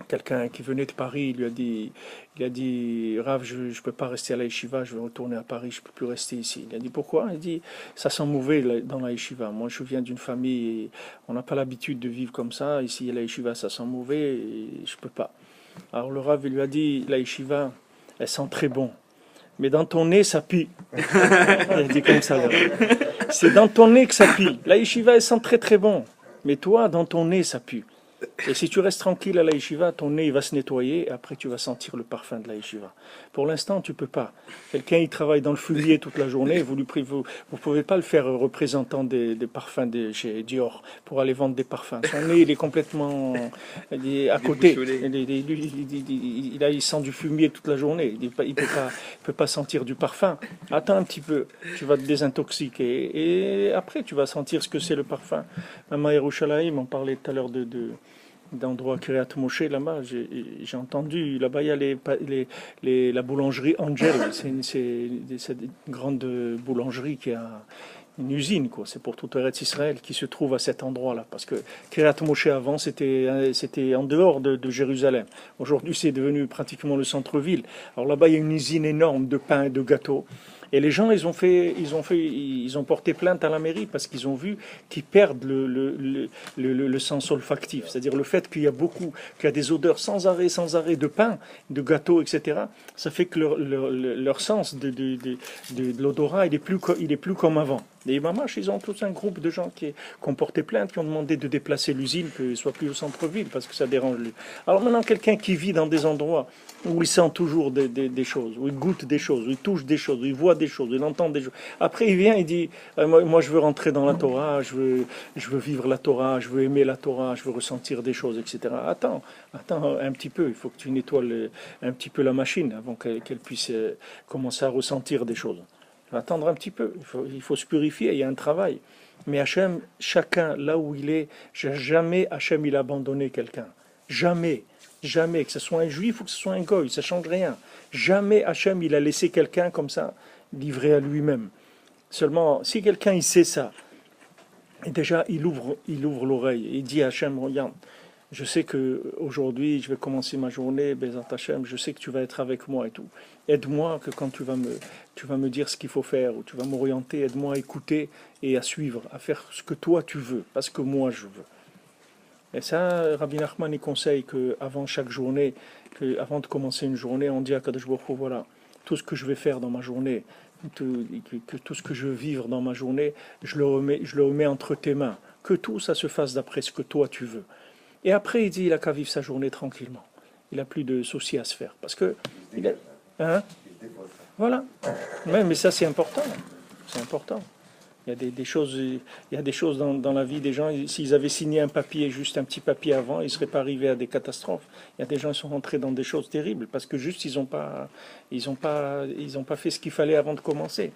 Quelqu'un qui venait de Paris, il a dit, Rav, je ne peux pas rester à la yeshiva, je vais retourner à Paris, je ne peux plus rester ici. Il a dit, pourquoi? Il dit, ça sent mauvais dans la yeshiva. Moi, je viens d'une famille, et on n'a pas l'habitude de vivre comme ça. Ici, à la yeshiva, ça sent mauvais, et je ne peux pas. Alors le Rav, il lui a dit, la yeshiva, elle sent très bon. Mais dans ton nez, ça pue. Il a dit comme ça. C'est dans ton nez que ça pue. La yeshiva, elle sent très très bon. Mais toi, dans ton nez, ça pue. Et si tu restes tranquille à la yeshiva, ton nez il va se nettoyer et après tu vas sentir le parfum de la yeshiva. Pour l'instant, tu peux pas. Quelqu'un il travaille dans le fumier toute la journée, vous pouvez pas le faire représentant des parfums chez Dior pour aller vendre des parfums. Son nez il est complètement à côté. Il sent du fumier toute la journée. Il peut pas sentir du parfum. Attends un petit peu, tu vas te désintoxiquer et après tu vas sentir ce que c'est le parfum. Maman Yerushalayim, on parlait tout à l'heure d'endroit Kiryat Moshe là-bas, j'ai entendu, là-bas il y a la boulangerie Angel, c'est une grande boulangerie qui a une usine, quoi. C'est pour tout Eretz Israël qui se trouve à cet endroit-là, parce que Kiryat Moshe avant c'était en dehors de Jérusalem. Aujourd'hui c'est devenu pratiquement le centre-ville. Alors là-bas il y a une usine énorme de pain et de gâteaux. Et les gens, ils ont porté plainte à la mairie parce qu'ils ont vu qu'ils perdent le sens olfactif. C'est-à-dire le fait qu'il y a des odeurs sans arrêt de pain, de gâteaux, etc. Ça fait que leur sens de l'odorat, il est plus comme avant. Les mamaches, ils ont tous un groupe de gens qui ont porté plainte, qui ont demandé de déplacer l'usine, que ce soit plus au centre-ville, parce que ça dérange. Alors maintenant, quelqu'un qui vit dans des endroits où il sent toujours des choses, où il goûte des choses, où il touche des choses, où il voit des choses, où il entend des choses. Après, il vient, il dit, moi je veux rentrer dans la Torah, je veux vivre la Torah, je veux aimer la Torah, je veux ressentir des choses, etc. Attends un petit peu, il faut que tu nettoies un petit peu la machine avant qu'elle puisse commencer à ressentir des choses. Attendre un petit peu, il faut se purifier, il y a un travail. Mais Hachem, chacun là où il est, jamais Hachem il a abandonné quelqu'un. Jamais, que ce soit un juif ou que ce soit un goy, ça ne change rien. Jamais Hachem il a laissé quelqu'un comme ça, livré à lui-même. Seulement, si quelqu'un il sait ça, et déjà il ouvre l'oreille, et il dit à Hachem, regarde, je sais qu'aujourd'hui, je vais commencer ma journée, Bezat Hachem, je sais que tu vas être avec moi et tout. Aide-moi que quand tu vas me dire ce qu'il faut faire, ou tu vas m'orienter, aide-moi à écouter et à suivre, à faire ce que toi tu veux, pas ce que moi je veux. Et ça, Rabbi Nachman, il conseille qu'avant chaque journée, avant de commencer une journée, on dit à Kadosh Baruch Hu, voilà, tout ce que je vais faire dans ma journée, que tout ce que je veux vivre dans ma journée, je le remets entre tes mains. Que tout ça se fasse d'après ce que toi tu veux. Et après, il dit il a qu'à vivre sa journée tranquillement. Il n'a plus de soucis à se faire. Parce que. Voilà. Ouais, mais ça, c'est important. C'est important. Il y a des choses dans la vie des gens. S'ils avaient signé un papier, juste un petit papier avant, ils ne seraient pas arrivés à des catastrophes. Il y a des gens qui sont rentrés dans des choses terribles parce que juste ils n'ont pas fait ce qu'il fallait avant de commencer.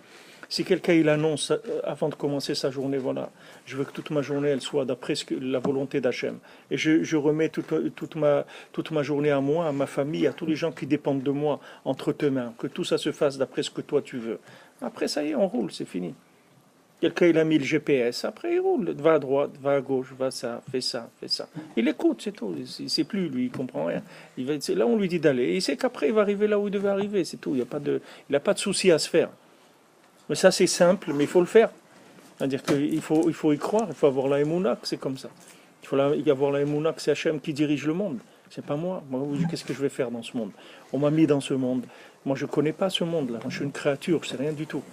Si quelqu'un il annonce avant de commencer sa journée, voilà, je veux que toute ma journée elle soit d'après la volonté d'Hachem. Et je remets toute ma journée à moi, à ma famille, à tous les gens qui dépendent de moi entre tes mains. Que tout ça se fasse d'après ce que toi tu veux. Après ça y est, on roule, c'est fini. Quelqu'un il a mis le GPS, après il roule, va à droite, va à gauche, va ça, fais ça, fais ça. Il écoute, c'est tout. C'est plus lui, il comprend rien. C'est là on lui dit d'aller. Et il sait qu'après il va arriver là où il devait arriver, c'est tout. Il n'a pas de souci à se faire. Mais ça c'est simple, mais il faut le faire. C'est-à-dire qu'il faut y croire, il faut avoir la émouna, c'est comme ça. Il faut avoir la émouna, c'est Hachem qui dirige le monde. C'est pas moi. Moi, qu'est-ce que je vais faire dans ce monde? On m'a mis dans ce monde. Moi je connais pas ce monde-là. Moi, je suis une créature, je sais rien du tout.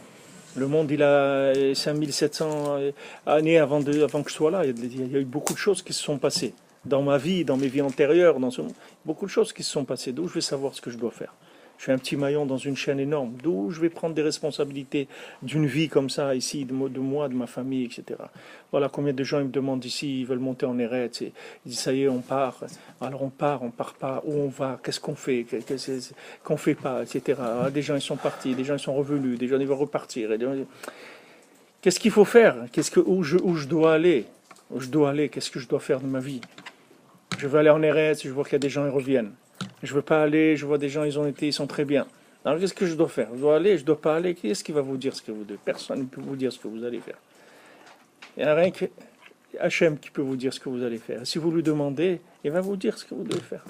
Le monde, il a 5700 années avant que je sois là. Il y a eu beaucoup de choses qui se sont passées. Dans ma vie, dans mes vies antérieures, dans ce monde. Beaucoup de choses qui se sont passées. D'où je vais savoir ce que je dois faire. Je suis un petit maillon dans une chaîne énorme. D'où je vais prendre des responsabilités d'une vie comme ça, ici, de moi, de ma famille, etc. Voilà combien de gens ils me demandent ici, ils veulent monter en Eretz. Ils disent, ça y est, on part. Alors on part pas. Où on va? Qu'est-ce qu'on fait? Qu'est-ce qu'on fait pas, etc. Ah, des gens, ils sont partis. Des gens, ils sont revenus. Des gens, ils vont repartir. Qu'est-ce qu'il faut faire? Où je dois aller? Où je dois aller? Qu'est-ce que je dois faire de ma vie? Je veux aller en Eretz, je vois qu'il y a des gens, ils reviennent. Je veux pas aller, je vois des gens, ils sont très bien. Alors qu'est-ce que je dois faire? Je dois aller, je dois pas aller. Qui est-ce qui va vous dire ce que vous devez? Personne ne peut vous dire ce que vous allez faire. Il n'y a rien que Hachem qui peut vous dire ce que vous allez faire. Si vous lui demandez, il va vous dire ce que vous devez faire.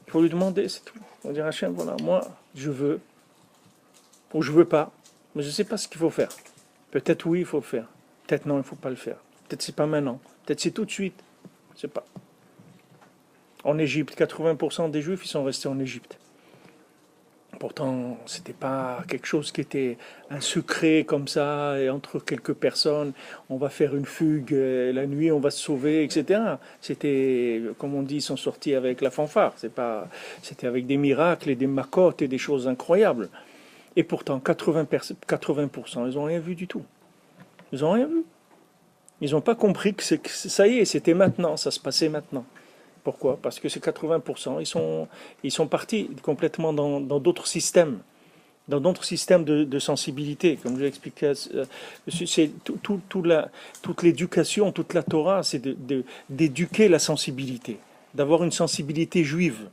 Il faut lui demander, c'est tout. On va dire Hachem, voilà, moi, je veux, ou je veux pas, mais je ne sais pas ce qu'il faut faire. Peut-être oui, il faut le faire. Peut-être non, il ne faut pas le faire. Peut-être c'est pas maintenant. Peut-être c'est tout de suite. Je sais pas. En Égypte, 80% des Juifs, ils sont restés en Égypte. Pourtant, c'était pas quelque chose qui était un secret comme ça, et entre quelques personnes, on va faire une fugue, la nuit, on va se sauver, etc. C'était, comme on dit, ils sont sortis avec la fanfare. C'était avec des miracles et des macotes et des choses incroyables. Et pourtant, 80%, ils n'ont rien vu du tout. Ils n'ont rien vu. Ils n'ont pas compris que ça y est, c'était maintenant, ça se passait maintenant. Pourquoi? Parce que ces 80%, ils sont partis complètement dans d'autres systèmes, de sensibilité. Comme je l'ai expliqué, c'est toute l'éducation, toute la Torah, c'est d'éduquer la sensibilité, d'avoir une sensibilité juive.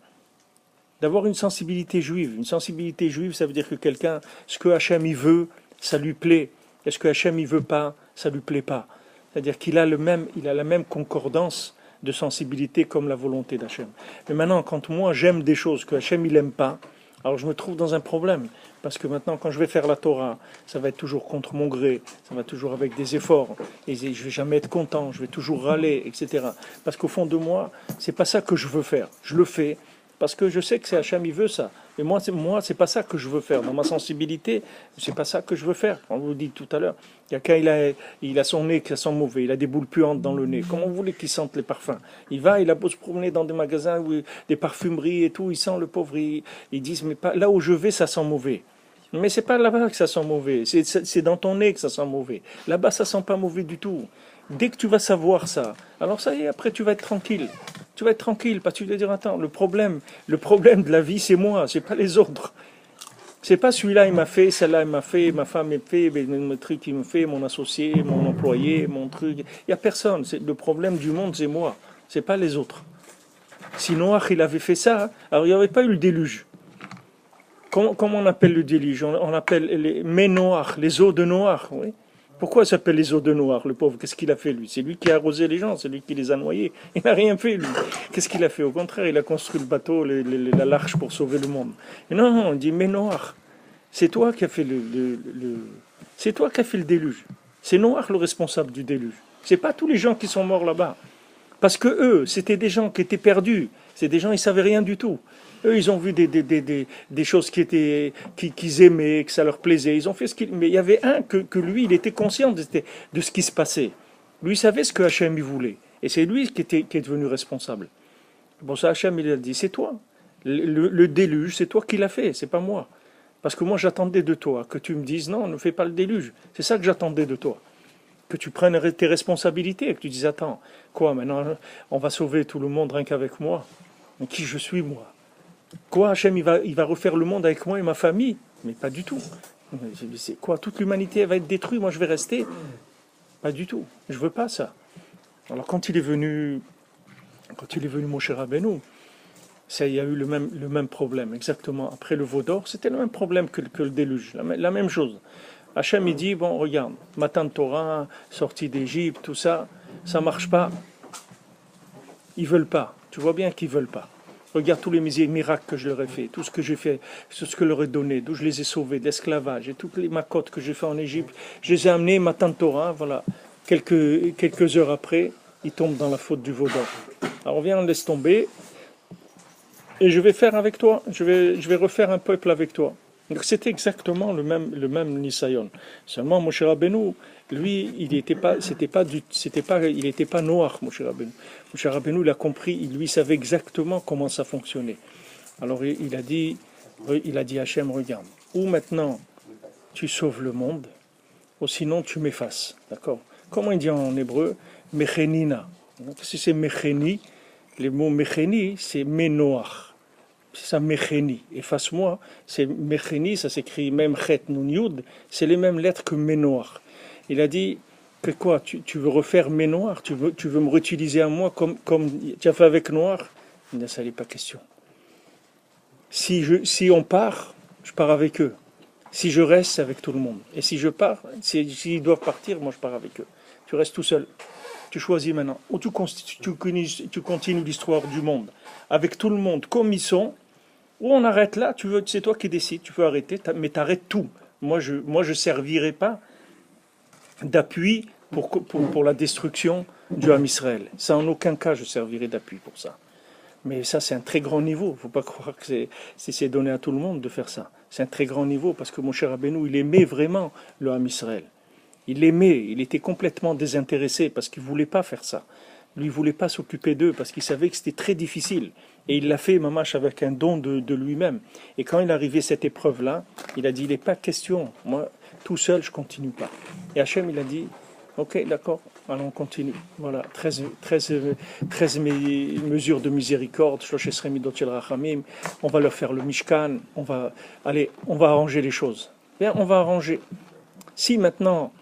D'avoir une sensibilité juive. Une sensibilité juive, ça veut dire que quelqu'un, ce que Hachem il veut, ça lui plaît. Et ce que Hachem il veut pas, ça lui plaît pas. C'est-à-dire qu'il a la même concordance de sensibilité comme la volonté d'Hachem. Mais maintenant, quand moi j'aime des choses que Hachem il aime pas, alors je me trouve dans un problème. Parce que maintenant, quand je vais faire la Torah, ça va être toujours contre mon gré, ça va toujours avec des efforts, et je vais jamais être content, je vais toujours râler, etc. Parce qu'au fond de moi, c'est pas ça que je veux faire. Je le fais parce que je sais que c'est Hachem, il veut ça. Mais moi, c'est pas ça que je veux faire. Dans ma sensibilité, c'est pas ça que je veux faire. On vous dit tout à l'heure, quelqu'un il a son nez qui sent mauvais, il a des boules puantes dans le nez. Comment vous voulez qu'il sente les parfums? Il a beau se promener dans des magasins, des parfumeries et tout, il sent le pauvre. Ils disent, mais pas, là où je vais, ça sent mauvais. Mais c'est pas là-bas que ça sent mauvais, c'est dans ton nez que ça sent mauvais. Là-bas, ça sent pas mauvais du tout. Dès que tu vas savoir ça, alors ça y est, après tu vas être tranquille. Tu vas être tranquille parce que tu vas dire, attends, le problème de la vie, c'est moi, c'est pas les autres. C'est pas celui-là, il m'a fait, celle-là, il m'a fait, ma femme m'a fait, le truc, il me fait, mon associé, mon employé, mon truc. Il n'y a personne. Le problème du monde, c'est moi, c'est pas les autres. Si Noach, il avait fait ça, alors il n'y aurait pas eu le déluge. Comment on appelle le déluge? On appelle les Noach, les eaux de Noach, oui. Pourquoi il s'appelle les eaux de Noach, le pauvre? Qu'est-ce qu'il a fait, lui? C'est lui qui a arrosé les gens, c'est lui qui les a noyés. Il n'a rien fait, lui. Qu'est-ce qu'il a fait? Au contraire, il a construit le bateau, l'arche pour sauver le monde. Et non, on dit, mais Noach, c'est toi qui as fait c'est toi qui as fait le déluge. C'est Noach le responsable du déluge. C'est pas tous les gens qui sont morts là-bas. Parce que eux, c'était des gens qui étaient perdus. C'est des gens, ils savaient rien du tout. Eux, ils ont vu des choses qu'ils aimaient, que ça leur plaisait. Ils ont fait ce qu'ils... Mais il y avait un que lui, il était conscient de ce qui se passait. Lui, il savait ce que Hachem il voulait. Et c'est lui qui est devenu responsable. Bon, ça, Hachem, il a dit, c'est toi. Le déluge, c'est toi qui l'as fait, c'est pas moi. Parce que moi, j'attendais de toi que tu me dises, non, ne fais pas le déluge. C'est ça que j'attendais de toi. Que tu prennes tes responsabilités, et que tu dises, attends, quoi, maintenant, on va sauver tout le monde rien qu'avec moi. Mais qui je suis, moi? Quoi, Hachem, il va refaire le monde avec moi et ma famille? Mais pas du tout. C'est quoi? Toute l'humanité elle va être détruite, moi je vais rester? Pas du tout. Je veux pas ça. Alors quand il est venu mon cher Rabbeinu, il y a eu le même problème, exactement. Après le veau d'or, c'était le même problème que le déluge, la même chose. Hachem, il dit, bon, regarde, matin de Torah, sortie d'Égypte, tout ça, ça marche pas. Ils veulent pas. Tu vois bien qu'ils veulent pas. Regarde tous les miracles que je leur ai fait, tout ce que j'ai fait, tout ce que je leur ai donné, d'où je les ai sauvés, d'esclavage, et toutes les macotes que j'ai fait en Égypte, je les ai amenés matin de Torah, voilà. Quelques heures après, ils tombent dans la faute du veau d'or. Alors viens, on laisse tomber, et je vais faire avec toi, je vais refaire un peuple avec toi. Donc c'était exactement le même Nisayon. Seulement Moshe Rabbeinu, lui, il n'était pas noir, Moshe Rabbeinu. Moshe Rabbeinu, il a compris, lui savait exactement comment ça fonctionnait. Alors il a dit, Il a dit à Hachem, regarde, ou maintenant tu sauves le monde, ou sinon tu m'effaces. D'accord? Comment il dit en hébreu? Mechenina. Si c'est Mecheni, le mot Mecheni, c'est Menoach. C'est ça, Mecheni. Efface-moi, c'est Mecheni, ça s'écrit même Chet Nun Yud, c'est les mêmes lettres que Menoach. Il a dit que quoi? Tu veux refaire Menoach? Tu veux me réutiliser à moi comme tu as fait avec Noir? Il dit, ça n'est pas question. Si on part, je pars avec eux. Si je reste, c'est avec tout le monde. Et si je pars, s'ils doivent partir, moi je pars avec eux. Tu restes tout seul. Tu choisis maintenant. Ou tu continues l'histoire du monde avec tout le monde comme ils sont, ou on arrête là. C'est toi qui décides. Tu peux arrêter, mais tu arrêtes tout. Moi, je servirai pas d'appui pour la destruction du Ham Israël. Ça, en aucun cas, je servirai d'appui pour ça. Mais ça, c'est un très grand niveau. Il ne faut pas croire que c'est donné à tout le monde de faire ça. C'est un très grand niveau parce que mon cher Rabbeinu, il aimait vraiment le Ham Israël. Il l'aimait, il était complètement désintéressé parce qu'il ne voulait pas faire ça. Lui, il ne voulait pas s'occuper d'eux parce qu'il savait que c'était très difficile. Et il l'a fait, mamache, avec un don de lui-même. Et quand il est arrivé à cette épreuve-là, il a dit, il n'est pas question. Moi, tout seul, je ne continue pas. Et Hachem, il a dit, ok, d'accord, allons, on continue. Voilà, 13 mesures de miséricorde, on va leur faire le Mishkan, on va arranger les choses. Bien, on va arranger. Si maintenant,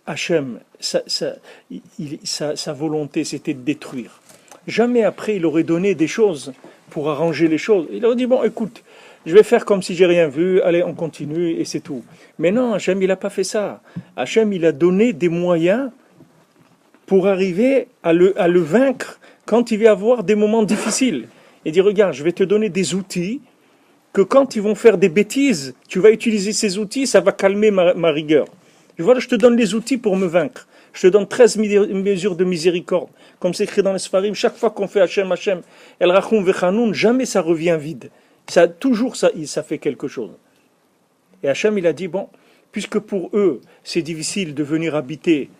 Hachem, sa volonté, c'était de détruire, jamais après, il aurait donné des choses pour arranger les choses. Il aurait dit, bon, écoute, je vais faire comme si j'ai rien vu, allez, on continue, et c'est tout. Mais non, Hachem, il n'a pas fait ça. Hachem, il a donné des moyens pour arriver à le vaincre quand il va avoir des moments difficiles. Il dit, regarde, je vais te donner des outils que quand ils vont faire des bêtises, tu vas utiliser ces outils, ça va calmer ma rigueur. Voilà, je te donne les outils pour me vaincre. Je te donne 13 mesures de miséricorde. Comme c'est écrit dans les Sfarim, chaque fois qu'on fait Hachem, El Rachum Vechanoun, jamais ça revient vide. Toujours ça fait quelque chose. Et Hachem, il a dit, bon, puisque pour eux, c'est difficile de venir habiter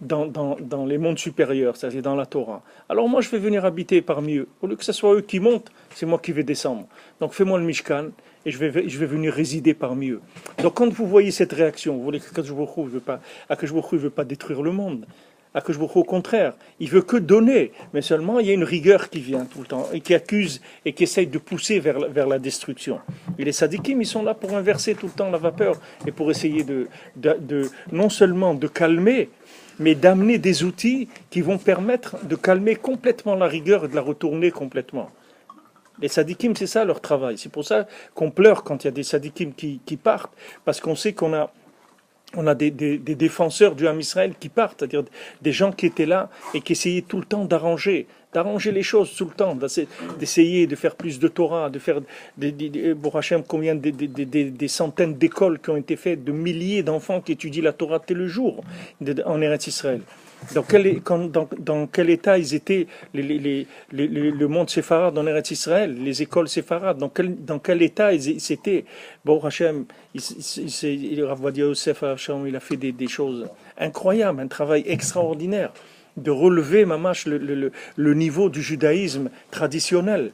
dans les mondes supérieurs, c'est-à-dire dans la Torah, alors moi je vais venir habiter parmi eux. Au lieu que ce soit eux qui montent, c'est moi qui vais descendre. Donc fais-moi le Mishkan et je vais venir résider parmi eux. Donc quand vous voyez cette réaction, vous voyez que Akadosh Baruch Hu ne veut pas détruire le monde. Akadosh Baruch Hu, au contraire, il veut que donner, mais seulement il y a une rigueur qui vient tout le temps et qui accuse et qui essaye de pousser vers la destruction. Et les sadikim, ils sont là pour inverser tout le temps la vapeur et pour essayer de non seulement de calmer, mais d'amener des outils qui vont permettre de calmer complètement la rigueur et de la retourner complètement. Les sadikim, c'est ça leur travail. C'est pour ça qu'on pleure quand il y a des sadikim qui partent, parce qu'on sait qu'on a des défenseurs du Ham Israël qui partent, c'est-à-dire des gens qui étaient là et qui essayaient tout le temps d'arranger les choses tout le temps, d'essayer de faire plus de Torah, de faire pour Hachem, combien des centaines d'écoles qui ont été faites, de milliers d'enfants qui étudient la Torah tous les jours en Eretz Israël. Dans quel état ils étaient le monde séfarade en Eretz Israël, les écoles séfarades, dans quel état ils étaient. Bon, Hachem, Rav Ovadia Yosef, il a fait des choses incroyables, un travail extraordinaire de relever mamash le niveau du judaïsme traditionnel,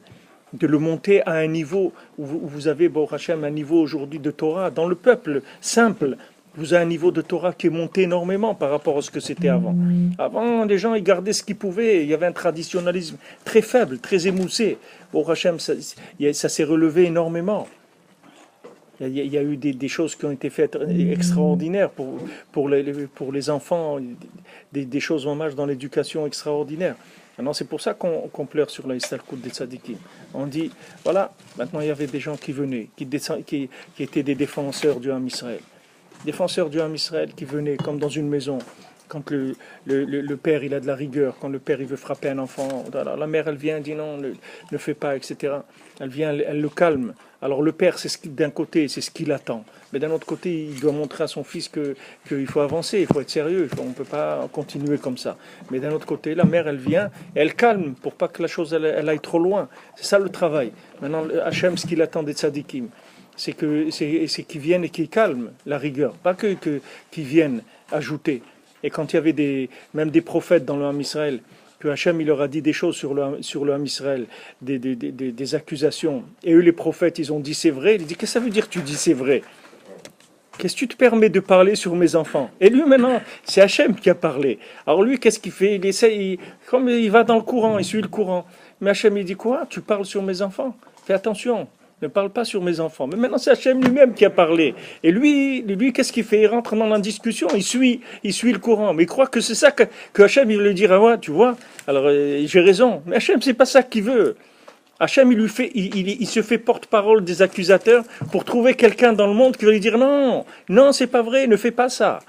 de le monter à un niveau où vous avez, bon Hachem, un niveau aujourd'hui de Torah dans le peuple simple. Vous avez un niveau de Torah qui est monté énormément par rapport à ce que c'était avant. Avant, les gens ils gardaient ce qu'ils pouvaient. Il y avait un traditionnalisme très faible, très émoussé. Bon Hachem, ça s'est relevé énormément. Il y a eu des choses qui ont été faites extraordinaires pour les enfants, des choses en marche dans l'éducation extraordinaire. Maintenant, c'est pour ça qu'on pleure sur la Istalkout des Tzadikim. On dit, voilà, maintenant il y avait des gens qui venaient, qui étaient des défenseurs du Ham Israël. Défenseurs du Ham Israël qui venaient comme dans une maison. Quand le père il a de la rigueur, quand le père il veut frapper un enfant, alors la mère elle vient, dit non, ne fais pas, etc. Elle vient, elle le calme. Alors le père, d'un côté, c'est ce qu'il attend. Mais d'un autre côté, il doit montrer à son fils qu'il faut avancer, il faut être sérieux, on ne peut pas continuer comme ça. Mais d'un autre côté, la mère, elle vient, elle calme pour pas que la chose elle aille trop loin. C'est ça le travail. Maintenant, Hachem, ce qu'il attend des tzadikim, c'est qu'ils viennent et qu'ils calment la rigueur, pas qu'ils viennent ajouter. Et quand il y avait même des prophètes dans le Ham Israël, que Hachem il leur a dit des choses sur le Ham Israël, des accusations. Et eux, les prophètes, ils ont dit c'est vrai. Il dit qu'est-ce que ça veut dire tu dis c'est vrai? Qu'est-ce que tu te permets de parler sur mes enfants? Et lui maintenant, c'est Hachem qui a parlé. Alors lui, qu'est-ce qu'il fait? Il essaie, comme il va dans le courant, il suit le courant. Mais Hachem il dit quoi? Tu parles sur mes enfants? Fais attention. Ne parle pas sur mes enfants. Mais maintenant, c'est Hachem lui-même qui a parlé. Et lui qu'est-ce qu'il fait? Il rentre dans la discussion, il suit le courant. Mais il croit que c'est ça que Hachem, il veut lui dire, ah ouais, tu vois, alors j'ai raison. Mais Hachem, c'est pas ça qu'il veut. Hachem, il se fait porte-parole des accusateurs pour trouver quelqu'un dans le monde qui va lui dire, non, non, c'est pas vrai, ne fais pas ça.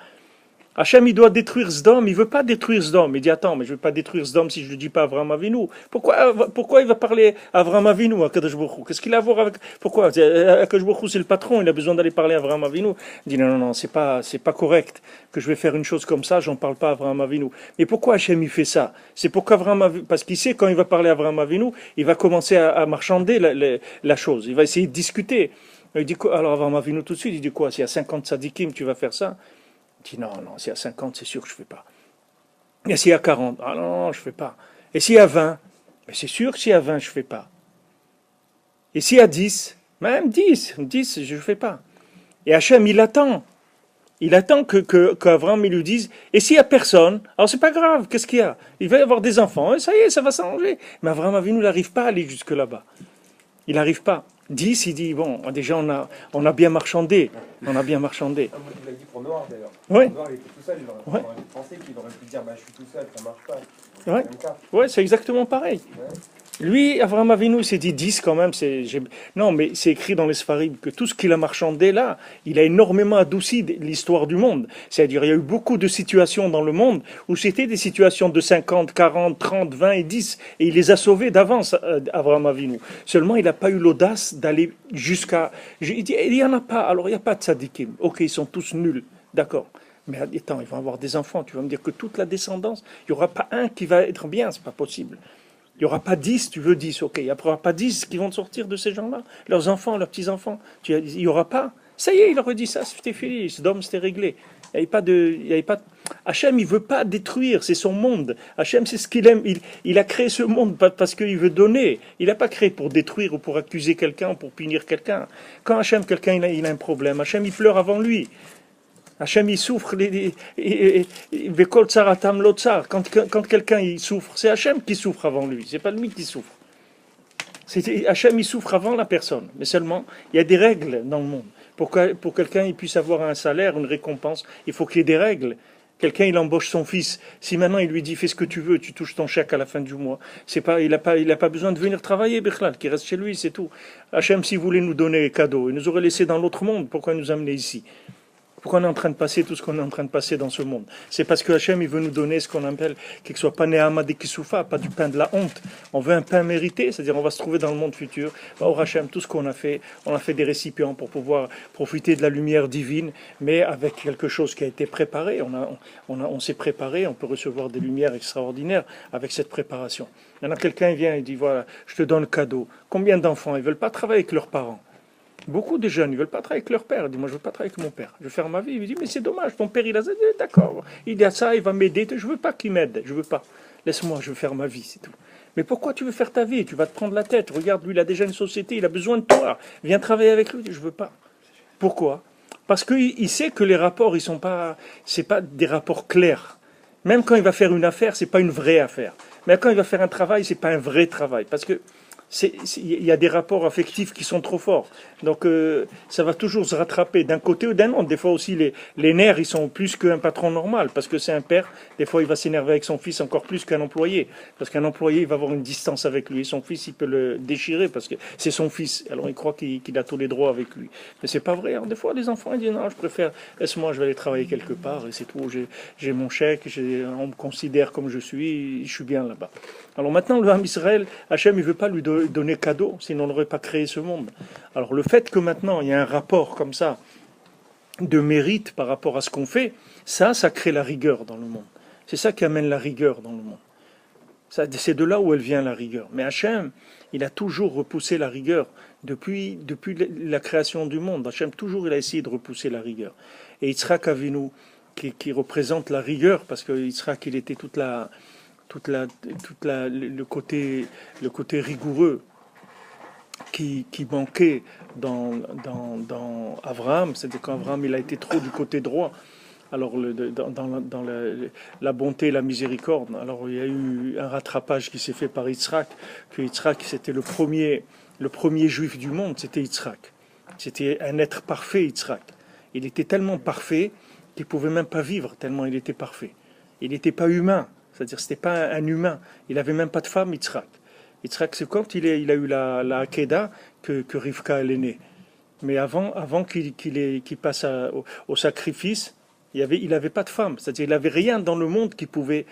Hachem, il doit détruire Sdom, il veut pas détruire Sdom. Il dit, attends, mais je ne veux pas détruire Sdom si je ne le dis pas à Avraham Avinu. Pourquoi il va parler à Avraham Avinu, à Kadosh Baruch Hu? Qu'est-ce qu'il a à voir avec... Pourquoi Kadosh Baruch Hu, c'est le patron, il a besoin d'aller parler à Avraham Avinu. Il dit, non, non, non, c'est pas correct que je vais faire une chose comme ça, j'en parle pas à Avraham Avinu. Mais pourquoi Hachem, il fait ça? C'est pour qu'Avraham Avinu... Parce qu'il sait, quand il va parler à Avraham Avinu, il va commencer à marchander la chose. Il va essayer de discuter. Il dit, alors Avraham Avinu, tout de suite, il dit quoi? S'il y a 50 sadikim, tu vas faire ça? Il dit non, non, s'il y a 50, c'est sûr que je ne fais pas. Et s'il y a 40, ah non, non, je ne fais pas. Et s'il y a 20, mais c'est sûr que s'il y a 20, je ne fais pas. Et s'il y a 10, même 10, je ne fais pas. Et Hachem, il attend. Il attend qu'Avraham lui dise, et s'il n'y a personne, alors c'est pas grave, qu'est-ce qu'il y a? Il va y avoir des enfants, et ça y est, ça va s'arranger. Mais Avraham Avinu n'arrive pas à aller jusque là-bas. Il n'arrive pas. 10, il dit, bon, déjà on a bien marchandé. On a bien marchandé. Il l'a dit pour Noir d'ailleurs. Ouais. Noir, il était tout seul, il aurait pensé qu'il aurait pu dire, bah, je suis tout seul, ça marche pas. Ouais, c'est exactement pareil. Ouais. Lui, Avraham Avinu, il s'est dit 10 quand même. Non, mais c'est écrit dans les Sfarim que tout ce qu'il a marchandé là, il a énormément adouci l'histoire du monde. C'est-à-dire, il y a eu beaucoup de situations dans le monde où c'était des situations de 50, 40, 30, 20 et 10. Et il les a sauvées d'avance, Avraham Avinu. Seulement, il n'a pas eu l'audace d'aller jusqu'à... Il dit, il n'y en a pas. Alors, il n'y a pas de tzadikim. Ok, ils sont tous nuls. D'accord. Mais attends, ils vont avoir des enfants. Tu vas me dire que toute la descendance, il n'y aura pas un qui va être bien. C'est pas possible. Il n'y aura pas 10, tu veux 10, ok. Il n'y aura pas 10 qui vont sortir de ces gens-là. Leurs enfants, leurs petits-enfants. Il n'y aura pas. Ça y est, il aurait dit ça, c'était fini. Sodome, c'était réglé. Il n'y avait pas de... Hachem, il ne veut pas détruire, c'est son monde. Hachem, c'est ce qu'il aime. Il a créé ce monde parce qu'il veut donner. Il n'a pas créé pour détruire ou pour accuser quelqu'un ou pour punir quelqu'un. Quand Hachem, quelqu'un, il a un problème, Hachem, il pleure avant lui. Hachem, il souffre, quand quelqu'un il souffre, c'est Hachem qui souffre avant lui, c'est pas lui qui souffre. Hachem, il souffre avant la personne, mais seulement, il y a des règles dans le monde. Pour quelqu'un il puisse avoir un salaire, une récompense, il faut qu'il y ait des règles. Quelqu'un, il embauche son fils. Si maintenant il lui dit fais ce que tu veux, tu touches ton chèque à la fin du mois, il n'a pas besoin de venir travailler, Bechlal, qui reste chez lui, c'est tout. Hachem, s'il voulait nous donner cadeau, il nous aurait laissé dans l'autre monde, pourquoi il nous amener ici? Pourquoi on est en train de passer tout ce qu'on est en train de passer dans ce monde? C'est parce que Hachem, il veut nous donner ce qu'on appelle, qu'il ne soit pas Nehama de Kisoufa, pas du pain de la honte. On veut un pain mérité, c'est-à-dire on va se trouver dans le monde futur. Au Hachem, tout ce qu'on a fait, on a fait des récipients pour pouvoir profiter de la lumière divine, mais avec quelque chose qui a été préparé. On s'est préparé, on peut recevoir des lumières extraordinaires avec cette préparation. Maintenant, quelqu'un vient et dit, voilà, je te donne le cadeau. Combien d'enfants, ils ne veulent pas travailler avec leurs parents? Beaucoup de jeunes, ils ne veulent pas travailler avec leur père. Ils disent, moi, je ne veux pas travailler avec mon père. Je veux faire ma vie. Il dit, mais c'est dommage, ton père, il a ça. D'accord, il a ça, il va m'aider. Je ne veux pas qu'il m'aide. Je ne veux pas. Laisse-moi, je veux faire ma vie, c'est tout. Mais pourquoi tu veux faire ta vie? Tu vas te prendre la tête. Regarde, lui, il a déjà une société, il a besoin de toi. Viens travailler avec lui. Je ne veux pas. Pourquoi? Parce qu'il sait que les rapports, c'est pas des rapports clairs. Même quand il va faire une affaire, c'est pas une vraie affaire. Mais quand il va faire un travail, c'est pas un vrai travail. Parce que il y a des rapports affectifs qui sont trop forts. Donc ça va toujours se rattraper d'un côté ou d'un autre. Des fois aussi, les nerfs, ils sont plus qu'un patron normal. Parce que c'est un père, des fois, il va s'énerver avec son fils encore plus qu'un employé. Parce qu'un employé, il va avoir une distance avec lui. Et son fils, il peut le déchirer parce que c'est son fils. Alors il croit qu'il a tous les droits avec lui. Mais c'est pas vrai. Alors, des fois, les enfants, ils disent, non, je préfère, laisse-moi, je vais aller travailler quelque part. Et c'est tout. J'ai mon chèque, on me considère comme je suis bien là-bas. Alors maintenant, le Ham Israël, Hachem, il ne veut pas lui donner cadeau, sinon on n'aurait pas créé ce monde. Alors le fait que maintenant, il y a un rapport comme ça, de mérite par rapport à ce qu'on fait, ça crée la rigueur dans le monde. C'est ça qui amène la rigueur dans le monde. C'est de là où elle vient, la rigueur. Mais Hachem, il a toujours repoussé la rigueur depuis la création du monde. Hachem, toujours, il a essayé de repousser la rigueur. Et Yitzhak Avinu, qui représente la rigueur, parce que Yitzhak, il était toute le côté rigoureux qui manquait dans Abraham, c'est-à-dire qu'Abraham il a été trop du côté droit. Alors la bonté et la miséricorde. Alors il y a eu un rattrapage qui s'est fait par Yitzhak, que Yitzhak c'était le premier juif du monde, c'était Yitzhak. C'était un être parfait, Yitzhak. Il était tellement parfait qu'il ne pouvait même pas vivre, tellement il était parfait. Il n'était pas humain, c'est-à-dire c'était pas un humain. Il n'avait même pas de femme, Yitzhak. Yitzhak, c'est quand il a eu la Hakeda que Rivka elle est née. Mais avant qu'il passe au sacrifice, il n'avait pas de femme, c'est-à-dire il n'avait rien dans le monde qui pouvait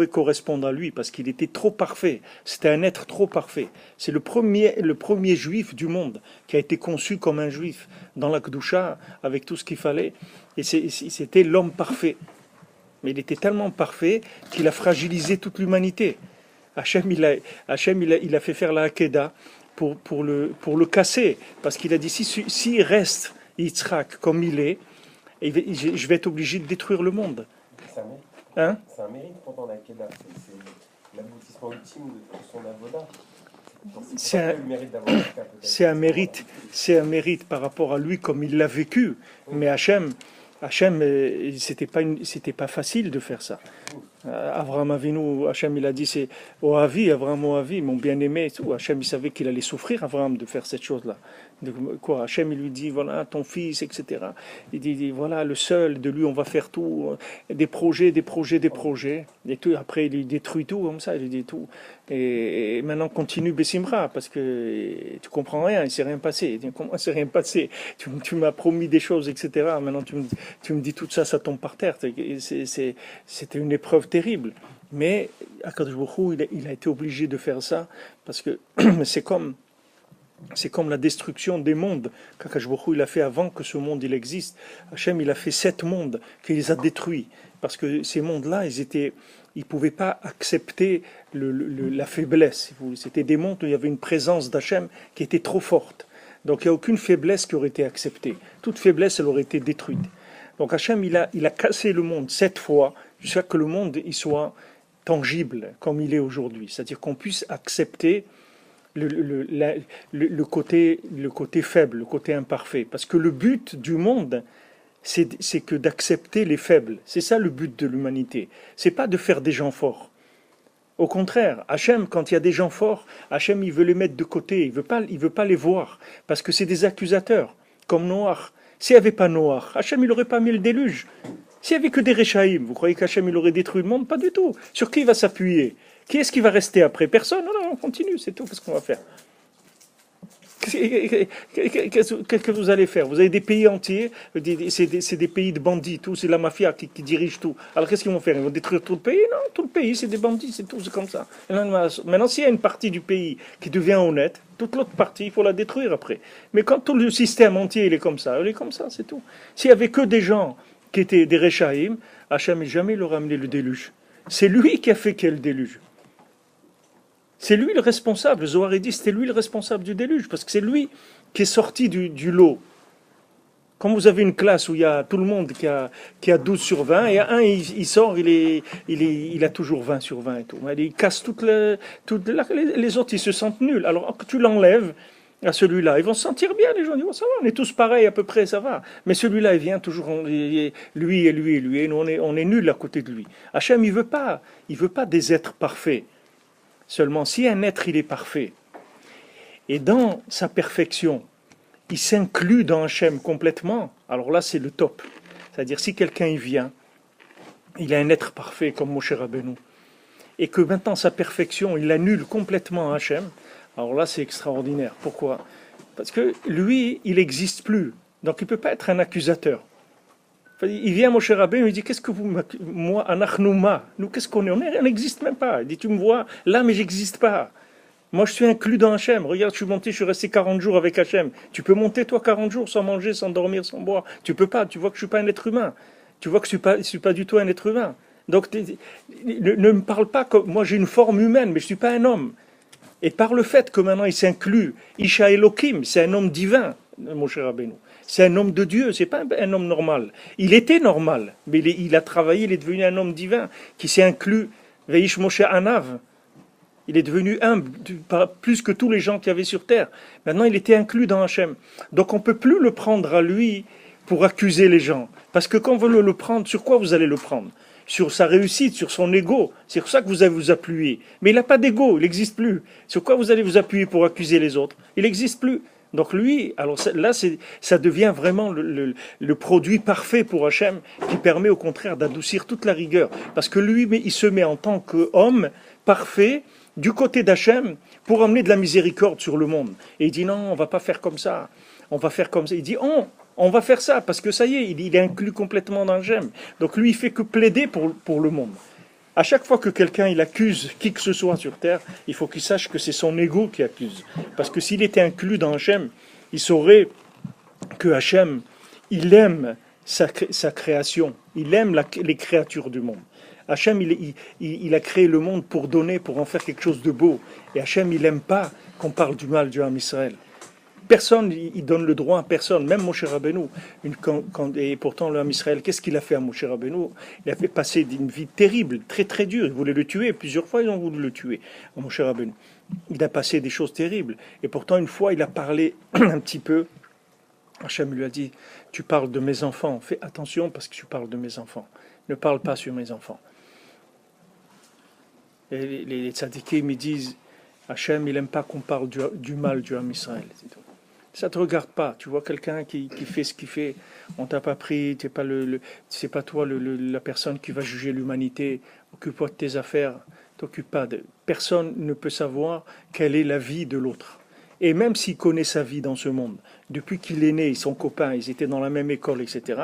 correspondre à lui, parce qu'il était trop parfait, c'était un être trop parfait. C'est le premier juif du monde qui a été conçu comme un juif, dans la Kedusha, avec tout ce qu'il fallait, et c'était l'homme parfait. Mais il était tellement parfait qu'il a fragilisé toute l'humanité. Hachem, il a fait faire la Hakeda pour le casser, parce qu'il a dit, s'il reste Yitzhak comme il est, et je vais être obligé de détruire le monde. C'est un mérite. Hein? C'est un mérite pendant la Kedah. C'est l'aboutissement ultime de son avoda. C'est un mérite par rapport à lui comme il l'a vécu. Oui. Mais Hachem, c'était pas facile de faire ça. Avraham Avinu, Hachem il a dit c'est Oavi, Avraham Oavi, mon bien-aimé. Hachem il savait qu'il allait souffrir, Avraham, de faire cette chose-là. Quoi, Hachem il lui dit voilà ton fils, etc. Il dit voilà le seul, de lui on va faire tout, des projets. Et tout, après il lui détruit tout comme ça, il lui dit tout. Et maintenant continue Bessimra parce que tu comprends rien, il s'est rien passé. Il dit, comment il s'est rien passé? Tu m'as promis des choses, etc. Maintenant tu me dis tout ça, ça tombe par terre. C'était une épreuve terrible. Mais Akadosh Baruch Hu, il a été obligé de faire ça parce que c'est comme la destruction des mondes qu'Akadosh Baruch Hu il a fait avant que ce monde il existe. Hachem il a fait 7 mondes qu'il les a détruits parce que ces mondes-là ils pouvaient pas accepter la faiblesse. C'était des mondes où il y avait une présence d'Hachem qui était trop forte. Donc il n'y a aucune faiblesse qui aurait été acceptée. Toute faiblesse elle aurait été détruite. Donc Hachem il a cassé le monde 7 fois jusqu'à que le monde il soit tangible comme il est aujourd'hui. C'est-à-dire qu'on puisse accepter le côté faible, le côté imparfait. Parce que le but du monde, c'est que d'accepter les faibles. C'est ça le but de l'humanité. C'est pas de faire des gens forts. Au contraire, Hachem, quand il y a des gens forts, Hachem, il veut les mettre de côté. Il veut pas les voir. Parce que c'est des accusateurs, comme Noach. S'il n'y avait pas Noach, Hachem, il n'aurait pas mis le déluge. S'il n'y avait que des Réchaïm, vous croyez qu'Hachem, il aurait détruit le monde? Pas du tout. Sur qui il va s'appuyer? Qui est-ce qui va rester après? Personne. Non, on continue, c'est tout. Qu'est-ce qu'on va faire? Qu'est-ce que vous allez faire? Vous avez des pays entiers, c'est des pays de bandits, tout, c'est la mafia qui dirige tout. Alors qu'est-ce qu'ils vont faire? Ils vont détruire tout le pays? Non, tout le pays, c'est des bandits, c'est tout, c'est comme ça. Maintenant, s'il y a une partie du pays qui devient honnête, toute l'autre partie, il faut la détruire après. Mais quand tout le système entier, il est comme ça, c'est tout. S'il n'y avait que des gens qui étaient des Réchaïm, Hachem jamais leur a amené le déluge. C'est lui qui a fait qu'il y ait le déluge. C'est lui le responsable. Zohar dit c'était lui le responsable du déluge, parce que c'est lui qui est sorti du lot. Quand vous avez une classe où il y a tout le monde qui a 12 sur 20, et un il sort, il a toujours 20 sur 20 et tout. Il casse les autres, ils se sentent nuls. Alors que tu l'enlèves à celui-là, ils vont se sentir bien, les gens disent, oh, ça va, on est tous pareils à peu près, ça va. Mais celui-là, il vient toujours, lui et nous on est nuls à côté de lui. Hachem, il veut pas des êtres parfaits. Seulement, si un être, il est parfait, et dans sa perfection, il s'inclut dans Hachem complètement, alors là, c'est le top. C'est-à-dire, si quelqu'un y vient, il a un être parfait comme Moshe Rabbeinu, et que maintenant, sa perfection, il annule complètement Hachem, alors là, c'est extraordinaire. Pourquoi? Parce que lui, il n'existe plus. Donc, il ne peut pas être un accusateur. Il vient à Moshe Rabbeinu, il dit, qu'est-ce que moi, anachnouma, nous, qu'est-ce qu'on est? On n'existe même pas. Il dit, tu me vois là, mais j'existe pas. Moi, je suis inclus dans Hachem. Regarde, je suis resté 40 jours avec Hachem. Tu peux monter, toi, 40 jours sans manger, sans dormir, sans boire. Tu peux pas. Tu vois que je suis pas un être humain. Tu vois que je suis pas du tout un être humain. Donc, ne me parle pas comme, moi, j'ai une forme humaine, mais je suis pas un homme. Et par le fait que maintenant il s'inclut, Isha Elohim, c'est un homme divin, Moshe Rabbeinu. C'est un homme de Dieu, c'est pas un homme normal. Il était normal, mais il a travaillé, il est devenu un homme divin qui s'est inclus Veish Moshe Anav. Il est devenu humble, plus que tous les gens qu'il y avait sur terre. Maintenant, il était inclus dans Hachem. Donc, on ne peut plus le prendre à lui pour accuser les gens. Parce que quand vous le prendre, sur quoi vous allez le prendre? Sur sa réussite, sur son ego. C'est sur ça que vous allez vous appuyer. Mais il n'a pas d'ego, il n'existe plus. Sur quoi vous allez vous appuyer pour accuser les autres? Il n'existe plus. Donc lui, alors là, ça devient vraiment le produit parfait pour Hachem, qui permet au contraire d'adoucir toute la rigueur. Parce que lui, il se met en tant qu'homme parfait, du côté d'Hachem, pour amener de la miséricorde sur le monde. Et il dit non, on ne va pas faire comme ça, on va faire comme ça. Il dit on va faire ça, parce que ça y est, il est inclus complètement dans Hachem. Donc lui, il fait que plaider pour le monde. À chaque fois que quelqu'un il accuse qui que ce soit sur terre, il faut qu'il sache que c'est son ego qui accuse. Parce que s'il était inclus dans Hachem, il saurait que Hachem, il aime sa création, il aime les créatures du monde. Hachem, il a créé le monde pour donner, pour en faire quelque chose de beau. Et Hachem, il n'aime pas qu'on parle du mal du Ham Israël. Personne, il donne le droit à personne, même Moshe Rabbeinu. Et pourtant, le Ham Israël, qu'est-ce qu'il a fait à Moshe Rabbeinu? Il a fait passer une vie terrible, très très dure. Ils voulaient le tuer, plusieurs fois ils ont voulu le tuer, à Moshe Rabbeinu. Il a passé des choses terribles. Et pourtant, une fois, il a parlé un petit peu. Hachem lui a dit, tu parles de mes enfants, fais attention parce que tu parles de mes enfants. Ne parle pas sur mes enfants. Et les tzadikim, ils disent, Hachem, il n'aime pas qu'on parle du mal du Ham Israël. Ça ne te regarde pas. Tu vois quelqu'un qui fait ce qu'il fait, on t'a pas pris, c'est pas toi la personne qui va juger l'humanité. Occupe-toi de tes affaires, t'occupe pas de... Personne ne peut savoir quelle est la vie de l'autre. Et même s'il connaît sa vie dans ce monde, depuis qu'il est né, son copain, ils étaient dans la même école, etc.,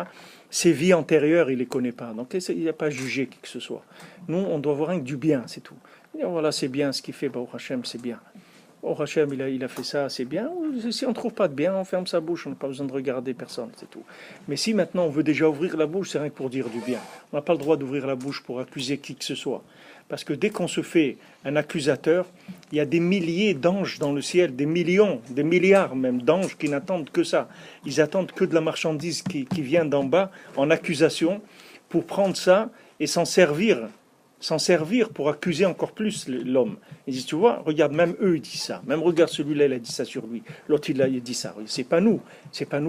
ses vies antérieures, il ne les connaît pas. Donc il n'a pas jugé qui que ce soit. Nous, on doit voir rien que du bien, c'est tout. Et voilà, c'est bien ce qu'il fait, Baruch Hashem, c'est bien. Baruch Hashem, il a fait ça, c'est bien. Si on ne trouve pas de bien, on ferme sa bouche, on n'a pas besoin de regarder personne, c'est tout. Mais si maintenant on veut déjà ouvrir la bouche, c'est rien que pour dire du bien. On n'a pas le droit d'ouvrir la bouche pour accuser qui que ce soit. Parce que dès qu'on se fait un accusateur, il y a des milliers d'anges dans le ciel, des millions, des milliards même d'anges qui n'attendent que ça. Ils attendent que de la marchandise qui vient d'en bas en accusation pour prendre ça et s'en servir pour accuser encore plus l'homme. Ils disent, tu vois, regarde, même eux, ils disent ça. Même regarde, celui-là, il a dit ça sur lui. L'autre, il a dit ça. C'est pas nous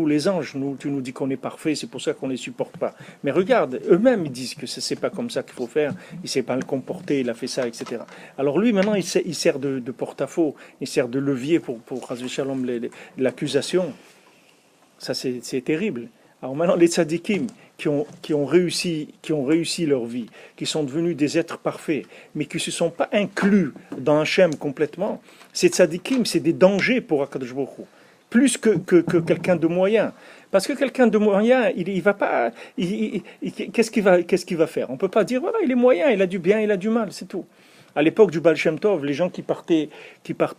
les anges. Nous, tu nous dis qu'on est parfait, c'est pour ça qu'on ne les supporte pas. Mais regarde, eux-mêmes, ils disent que c'est pas comme ça qu'il faut faire. Il ne sait pas le comporter, il a fait ça, etc. Alors lui, maintenant, il sert de porte-à-faux, il sert de levier pour Chas Shalom, l'accusation. Ça, c'est terrible. Alors maintenant, les tzadikim qui ont réussi leur vie, qui sont devenus des êtres parfaits, mais qui ne se sont pas inclus dans Hachem complètement, ces tzadikim, c'est des dangers pour Akadosh Baruch Hu, plus que quelqu'un de moyen. Parce que quelqu'un de moyen, il va pas... qu'est-ce qu'il va faire? On ne peut pas dire, voilà, il est moyen, il a du bien, il a du mal, c'est tout. À l'époque du Baal Shem Tov, les gens qui partaient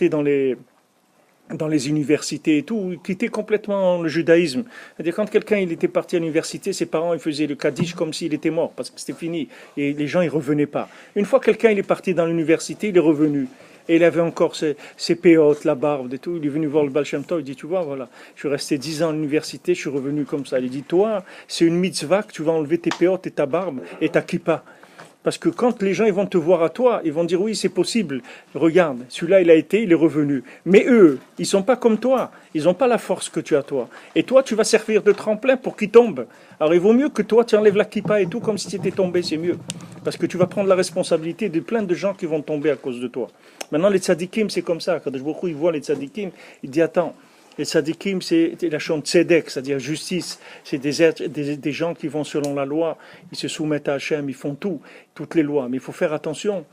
dans les universités et tout, quittaient complètement le judaïsme. C'est-à-dire quand quelqu'un il était parti à l'université, ses parents ils faisaient le kaddish comme s'il était mort, parce que c'était fini, et les gens ils revenaient pas. Une fois quelqu'un il est parti dans l'université, il est revenu, et il avait encore ses péotes, la barbe et tout, il est venu voir le Baal Shem Tov, il dit, tu vois, voilà, je suis resté 10 ans à l'université, je suis revenu comme ça. Il dit, toi, c'est une mitzvah que tu vas enlever tes péotes et ta barbe et ta kippa. Parce que quand les gens ils vont te voir à toi, ils vont dire oui, c'est possible. Regarde, celui-là, il est revenu. Mais eux, ils sont pas comme toi. Ils n'ont pas la force que tu as toi. Et toi, tu vas servir de tremplin pour qu'ils tombent. Alors il vaut mieux que toi, tu enlèves la kippa et tout comme si tu étais tombé, c'est mieux. Parce que tu vas prendre la responsabilité de plein de gens qui vont tomber à cause de toi. Maintenant, les tzadikim, c'est comme ça. Quand beaucoup ils voient les tzadikim, ils disent attends. Les tzadikim, c'est la chante tzedek, c'est-à-dire justice. C'est des gens qui vont selon la loi, ils se soumettent à Hachem, ils font toutes les lois. Mais il faut faire attention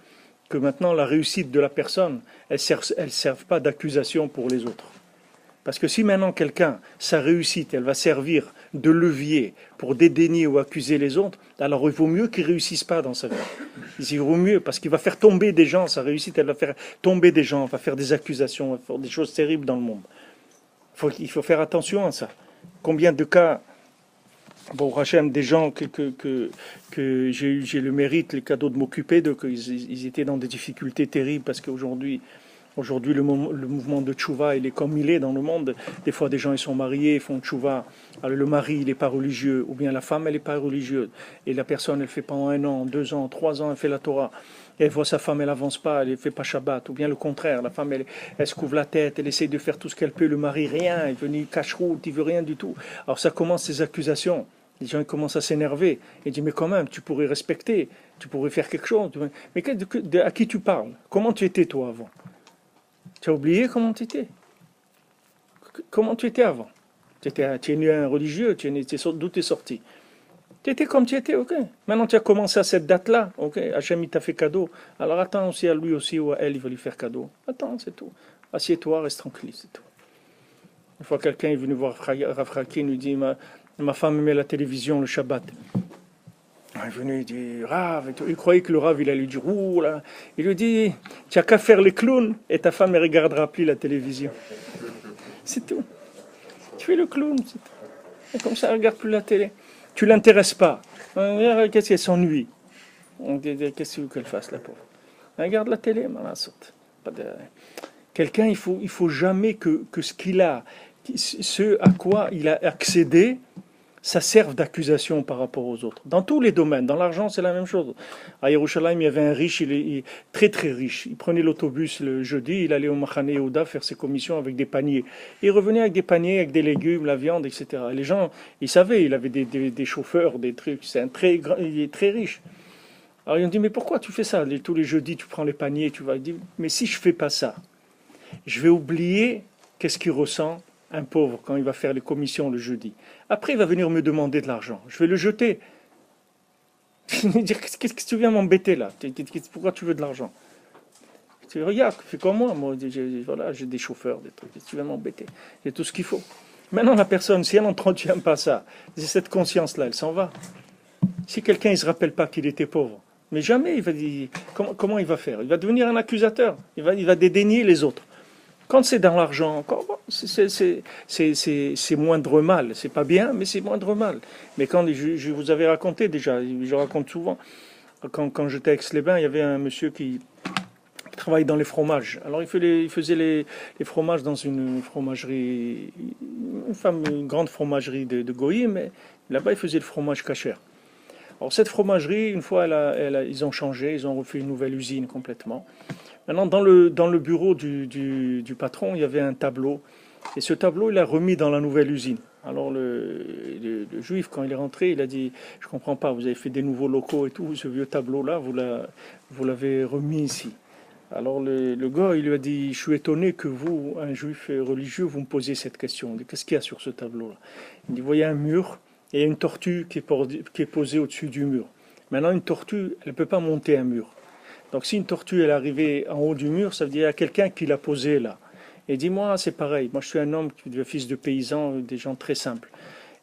que maintenant la réussite de la personne, elle ne serve pas d'accusation pour les autres. Parce que si maintenant quelqu'un, sa réussite, elle va servir de levier pour dédaigner ou accuser les autres, alors il vaut mieux qu'il ne réussisse pas dans sa vie. Il vaut mieux, parce qu'il va faire tomber des gens, sa réussite, elle va faire tomber des gens, va faire des accusations, va faire des choses terribles dans le monde. Il faut faire attention à ça. Combien de cas, bon, Hachem, des gens que j'ai le mérite, le cadeau de m'occuper d'eux, qu'ils étaient dans des difficultés terribles, parce qu'aujourd'hui, Aujourd'hui, le mouvement de tchouva, il est comme il est dans le monde. Des fois, des gens, ils sont mariés, ils font tchouva. Alors, le mari, il n'est pas religieux, ou bien la femme, elle n'est pas religieuse. Et la personne, elle fait pendant 1 an, 2 ans, 3 ans, elle fait la Torah. Et elle voit sa femme, elle avance pas, elle ne fait pas Shabbat. Ou bien le contraire, la femme, elle se couvre la tête, elle essaie de faire tout ce qu'elle peut. Le mari, rien, il est venu cache-route, il veut rien du tout. Alors, ça commence ces accusations. Les gens ils commencent à s'énerver. Ils disent, mais quand même, tu pourrais respecter, tu pourrais faire quelque chose. Mais à qui tu parles? Comment tu étais, toi, avant? Tu as oublié comment tu étais? Comment tu étais avant? Tu es né un religieux, d'où tu es sorti? Tu étais comme tu étais, ok. Maintenant, tu as commencé à cette date-là, ok. Hachem, il t'a fait cadeau. Alors attends aussi à lui aussi ou à elle, il va lui faire cadeau. Attends, c'est tout. Assieds-toi, reste tranquille, c'est tout. Une fois, quelqu'un est venu voir Rav Raki, il lui dit, ma femme met la télévision le Shabbat. Il est venu, il dit, Rav, et tout. Il croyait que le Rav, il allait lui dire, ouh là. Il lui dit, tu n'as qu'à faire les clowns et ta femme ne regardera plus la télévision. C'est tout. Tu fais le clown, c'est tout. Et comme ça, elle ne regarde plus la télé. Tu ne l'intéresses pas. Qu'est-ce qu'elle s'ennuie? Qu'est-ce que tu veux qu'elle fasse, la pauvre? Elle regarde la télé, malin saute. Quelqu'un, il faut jamais que ce qu'il a, ce à quoi il a accédé, ça serve d'accusation par rapport aux autres. Dans tous les domaines. Dans l'argent, c'est la même chose. À Yerushalayim, il y avait un riche, il est très très riche. Il prenait l'autobus le jeudi, il allait au Machane Yehuda faire ses commissions avec des paniers. Il revenait avec des paniers, avec des légumes, la viande, etc. Et les gens, ils savaient, il avait des chauffeurs, des trucs. Il est très riche. Alors ils ont dit, mais pourquoi tu fais ça? Tous les jeudis, tu prends les paniers, tu vas. Il dit, mais si je fais pas ça, je vais oublier qu'est-ce qu'il ressent un pauvre quand il va faire les commissions le jeudi. Après, il va venir me demander de l'argent. Je vais le jeter. Je vais dire, qu'est-ce que tu viens m'embêter là? Pourquoi tu veux de l'argent? Tu dis, regarde, fais comme moi j'ai des chauffeurs, des trucs. Tu viens m'embêter. J'ai tout ce qu'il faut. Maintenant, la personne, si elle n'entretient pas ça, cette conscience-là, elle s'en va. Si quelqu'un ne se rappelle pas qu'il était pauvre, mais jamais il va dire, comment il va faire? Il va devenir un accusateur. Il va dédaigner les autres. Quand c'est dans l'argent, c'est moindre mal. C'est pas bien, mais c'est moindre mal. Mais quand je vous avais raconté déjà, je raconte souvent, quand j'étais à Aix-les-Bains, il y avait un monsieur qui travaille dans les fromages. Alors il faisait les fromages dans une fromagerie, une grande fromagerie de Goïm, mais là-bas il faisait le fromage kasher. Alors cette fromagerie, une fois, ils ont changé, ils ont refait une nouvelle usine complètement. Maintenant, dans le bureau du patron, il y avait un tableau. Et ce tableau, il l'a remis dans la nouvelle usine. Alors le juif, quand il est rentré, il a dit, je ne comprends pas, vous avez fait des nouveaux locaux et tout, ce vieux tableau-là, vous l'avez remis ici. Alors le gars, il lui a dit, je suis étonné que vous, un juif religieux, vous me posiez cette question. Qu'est-ce qu'il y a sur ce tableau-là? Il dit, vous voyez un mur, et il y a une tortue qui est posée au-dessus du mur. Maintenant, une tortue, elle ne peut pas monter un mur. Donc si une tortue elle est arrivée en haut du mur, ça veut dire qu'il y a quelqu'un qui l'a posée là. Et dis-moi, c'est pareil. Moi, je suis un homme, fils de paysan, des gens très simples.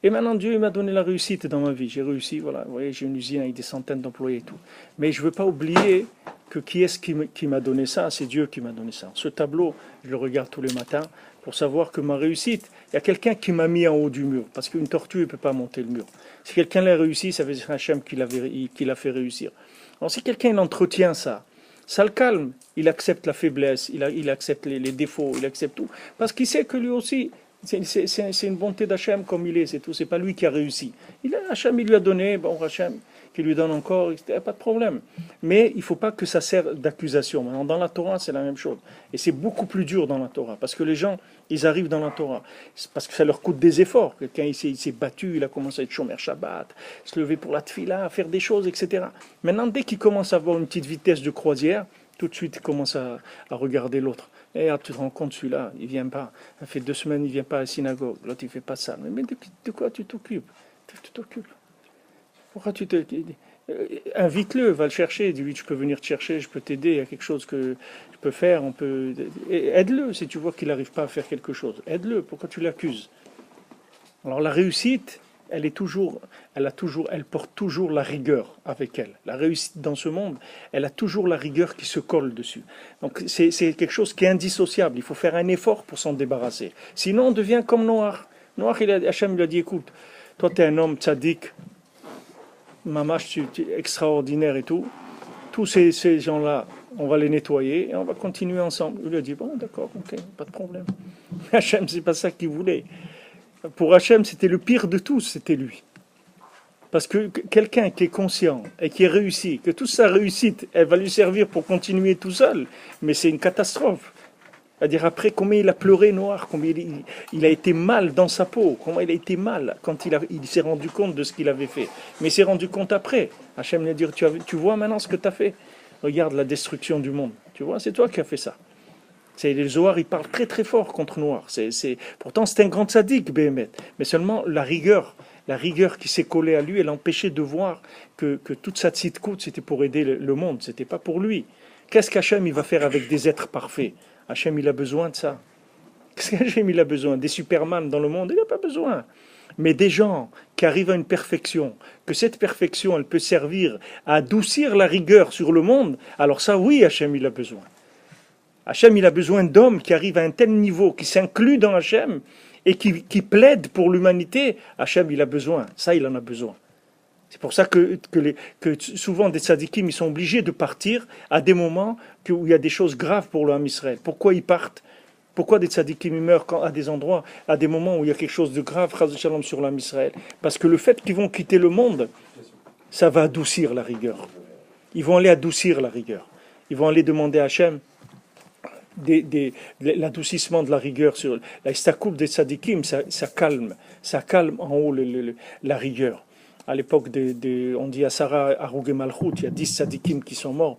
Et maintenant, Dieu m'a donné la réussite dans ma vie. J'ai réussi, voilà. Vous voyez, j'ai une usine avec des centaines d'employés et tout. Mais je ne veux pas oublier que qui est-ce qui m'a donné ça? C'est Dieu qui m'a donné ça. Ce tableau, je le regarde tous les matins pour savoir que ma réussite, il y a quelqu'un qui m'a mis en haut du mur. Parce qu'une tortue ne peut pas monter le mur. Si quelqu'un l'a réussi, ça veut dire Hachem qui l'a fait réussir. Alors si quelqu'un entretient ça le calme, il accepte la faiblesse, il accepte les défauts, il accepte tout, parce qu'il sait que lui aussi, c'est une bonté d'Hachem comme il est, c'est tout, c'est pas lui qui a réussi. Hachem, il lui a donné, bon Hachem, qui lui donne encore, il n'y a pas de problème. Mais il ne faut pas que ça serve d'accusation. Maintenant, dans la Torah, c'est la même chose. Et c'est beaucoup plus dur dans la Torah, parce que les gens, ils arrivent dans la Torah, parce que ça leur coûte des efforts. Quelqu'un, il s'est battu, il a commencé à être Shomer Shabbat, se lever pour la tefila, faire des choses, etc. Maintenant, dès qu'il commence à avoir une petite vitesse de croisière, tout de suite, il commence à regarder l'autre. Et tu te rends compte, celui-là, il ne vient pas. Ça fait 2 semaines, il ne vient pas à la synagogue. L'autre, il ne fait pas ça. Mais de quoi tu t'occupes? Tu t'occupes. Pourquoi tu te... Invite-le, va le chercher, dis-lui, tu peux venir te chercher, je peux t'aider, il y a quelque chose que je peux faire, aide-le si tu vois qu'il n'arrive pas à faire quelque chose. Aide-le, pourquoi tu l'accuses? Alors la réussite, elle porte toujours la rigueur avec elle. La réussite dans ce monde, elle a toujours la rigueur qui se colle dessus. Donc c'est quelque chose qui est indissociable, il faut faire un effort pour s'en débarrasser. Sinon on devient comme Noach. Noach, Hachem lui a dit, écoute, toi tu es un homme tzaddik, mamash, tu es extraordinaire et tout. Tous ces gens-là, on va les nettoyer et on va continuer ensemble. Il lui a dit, bon, d'accord, ok, pas de problème. Hachem, c'est pas ça qu'il voulait. Pour Hachem, c'était le pire de tous, c'était lui. Parce que quelqu'un qui est conscient et qui est réussi, que toute sa réussite, elle va lui servir pour continuer tout seul, mais c'est une catastrophe. C'est-à-dire après, combien il a pleuré noir, combien il a été mal dans sa peau, comment il a été mal quand il s'est rendu compte de ce qu'il avait fait. Mais il s'est rendu compte après. Hachem lui a dit, tu vois maintenant ce que tu as fait. Regarde la destruction du monde. Tu vois, c'est toi qui as fait ça. Les Zohar, il parle très très fort contre Noir. Pourtant, c'est un grand sadique, Béhémet. Mais seulement la rigueur qui s'est collée à lui, elle empêchait de voir que toute sa tzidkout, c'était pour aider le monde, c'était pas pour lui. Qu'est-ce qu'Hachem il va faire avec des êtres parfaits? Hachem il a besoin de ça. Qu'est-ce qu'Hachem il a besoin? Des superman dans le monde? Il n'a pas besoin. Mais des gens qui arrivent à une perfection, que cette perfection, elle peut servir à adoucir la rigueur sur le monde, alors ça, oui, Hachem il a besoin. Hachem il a besoin d'hommes qui arrivent à un tel niveau, qui s'incluent dans Hachem, et qui plaide pour l'humanité. Hachem, il a besoin. Ça, il en a besoin. C'est pour ça que souvent des tzadikim, ils sont obligés de partir à des moments où il y a des choses graves pour le Ham Israël. Pourquoi ils partent? Pourquoi des tzadikim ils meurent à des endroits, à des moments où il y a quelque chose de grave, chas v'shalom, sur le Ham Israël? Parce que le fait qu'ils vont quitter le monde, ça va adoucir la rigueur. Ils vont aller adoucir la rigueur. Ils vont aller demander à Hachem l'adoucissement de la rigueur sur la istakoub des tzadikim, ça calme en haut la rigueur. À l'époque on dit à Sarah Harugé Malchut, il y a 10 tzadikim qui sont morts,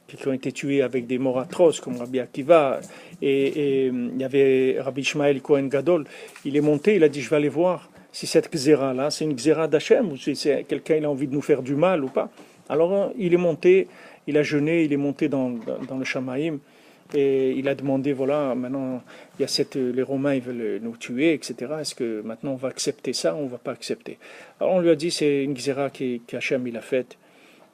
qui ont été tués avec des morts atroces comme Rabbi Akiva, et il y avait Rabbi Ishmael Kohen Gadol. Il est monté, il a dit, je vais aller voir si cette gzéra là c'est une gzéra d'Hachem, ou si c'est quelqu'un il a envie de nous faire du mal ou pas. Alors il est monté, il a jeûné, il est monté dans le Shamaïm. Et il a demandé, voilà, maintenant, il y a les Romains, ils veulent nous tuer, etc. Est-ce que maintenant on va accepter ça ou on ne va pas accepter? Alors on lui a dit, c'est une gzéra qu'Hachem il a faite,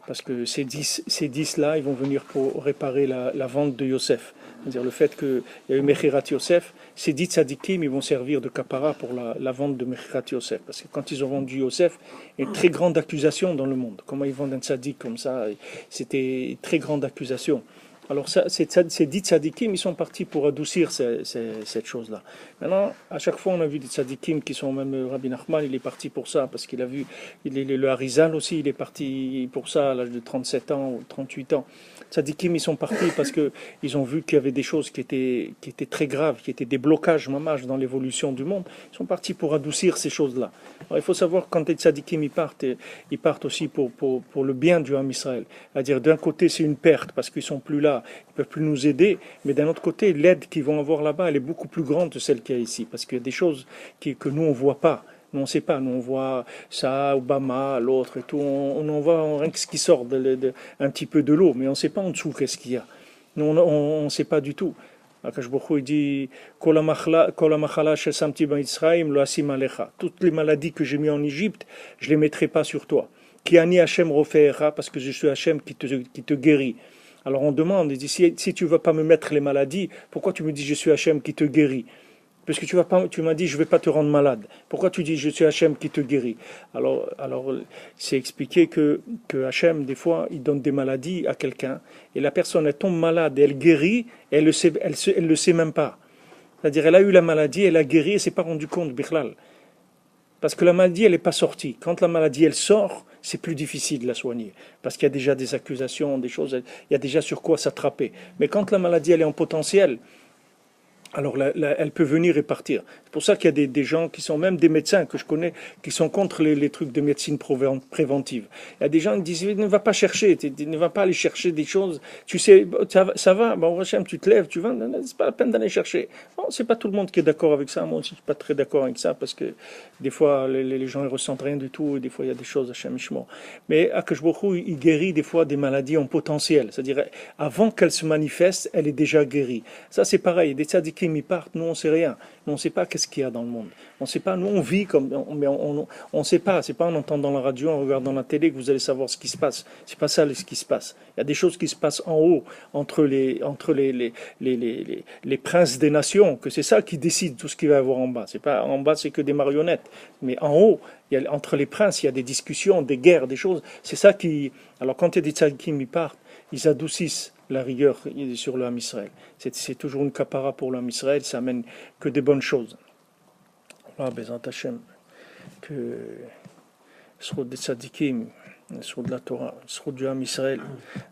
parce que ces 10-là, ils vont venir pour réparer la vente de Yosef. C'est-à-dire le fait qu'il y a eu Mechirat Yosef, ces 10 tzadikim, ils vont servir de kapara pour la vente de Mechirat Yosef. Parce que quand ils ont vendu Yosef, il y a une très grande accusation dans le monde. Comment ils vendent un tzadik comme ça? C'était une très grande accusation. Alors ces 10 tzadikim, ils sont partis pour adoucir cette chose-là. Maintenant, à chaque fois, on a vu des tzadikim qui sont, même Rabbi Nachman, il est parti pour ça, parce qu'il a vu, le Harizal aussi, il est parti pour ça à l'âge de 37 ans ou 38 ans. Tzadikim, ils sont partis parce qu'ils ont vu qu'il y avait des choses qui étaient très graves, qui étaient des blocages, mamage, dans l'évolution du monde. Ils sont partis pour adoucir ces choses-là. Alors, il faut savoir que quand les tzadikim, ils partent aussi pour le bien du Ham Israël. C'est-à-dire, d'un côté, c'est une perte, parce qu'ils sont plus là, ils ne peuvent plus nous aider, mais d'un autre côté, l'aide qu'ils vont avoir là-bas, elle est beaucoup plus grande que celle qu'il y a ici, parce qu'il y a des choses que nous, on ne voit pas. Nous, on ne sait pas. Nous, on voit ça, Obama, l'autre et tout. On en voit rien que ce qui sort un petit peu de l'eau, mais on ne sait pas en dessous qu'est-ce qu'il y a. Nous, on ne sait pas du tout. Akash Baruch Hu, il dit toutes les maladies que j'ai mis en Égypte, je ne les mettrai pas sur toi. Ki ani Hashem rofeera, parce que je suis Hashem qui te guérit. Alors on demande, il dit, si tu ne vas pas me mettre les maladies, pourquoi tu me dis je suis Hashem qui te guérit? Parce que tu m'as dit je ne vais pas te rendre malade. Pourquoi tu dis je suis Hashem qui te guérit? Alors c'est expliqué que Hashem, des fois, il donne des maladies à quelqu'un, et la personne, elle tombe malade, et elle guérit, et elle le sait même pas. C'est-à-dire, elle a eu la maladie, elle a guéri, et elle ne s'est pas rendu compte, Bichlal. Parce que la maladie, elle n'est pas sortie. Quand la maladie, elle sort, c'est plus difficile de la soigner. Parce qu'il y a déjà des accusations, des choses, il y a déjà sur quoi s'attraper. Mais quand la maladie, elle est en potentiel, alors elle peut venir et partir. C'est pour ça qu'il y a des gens qui sont, même des médecins que je connais, qui sont contre les trucs de médecine préventive. Il y a des gens qui disent, ne va pas chercher, ne va pas aller chercher des choses. Tu sais, ça va, bon, Hachem, tu te lèves, tu vas, c'est pas la peine d'aller chercher. Bon, c'est pas tout le monde qui est d'accord avec ça. Moi aussi, je suis pas très d'accord avec ça, parce que des fois, les gens, ils ressentent rien du tout, et des fois, il y a des choses, Hachem Ishmo. Mais Akash Baruch Hu, il guérit des fois des maladies en potentiel. C'est-à-dire, avant qu'elles se manifestent, elle est déjà guérie. Ça, c'est pareil. Des tzadikim, ils partent, nous on sait rien, nous on sait pas qu'est-ce qu'il y a dans le monde, on sait pas, nous on vit mais on sait pas, c'est pas en entendant la radio, en regardant la télé que vous allez savoir ce qui se passe, c'est pas ça ce qui se passe. Il y a des choses qui se passent en haut entre les princes des nations, que c'est ça qui décide tout ce qu'il va y avoir en bas. C'est pas en bas, c'est que des marionnettes, mais en haut, entre les princes, il y a des discussions, des guerres, des choses. C'est ça qui, alors quand il y a des tzadikim, ils partent, ils adoucissent la rigueur sur le Ham Israël. C'est toujours une kapara pour le Ham Israël, ça amène que des bonnes choses. Voilà, Bezrat Hashem, que sur des tzadikim, sur de la Torah, sur du Ham Israël,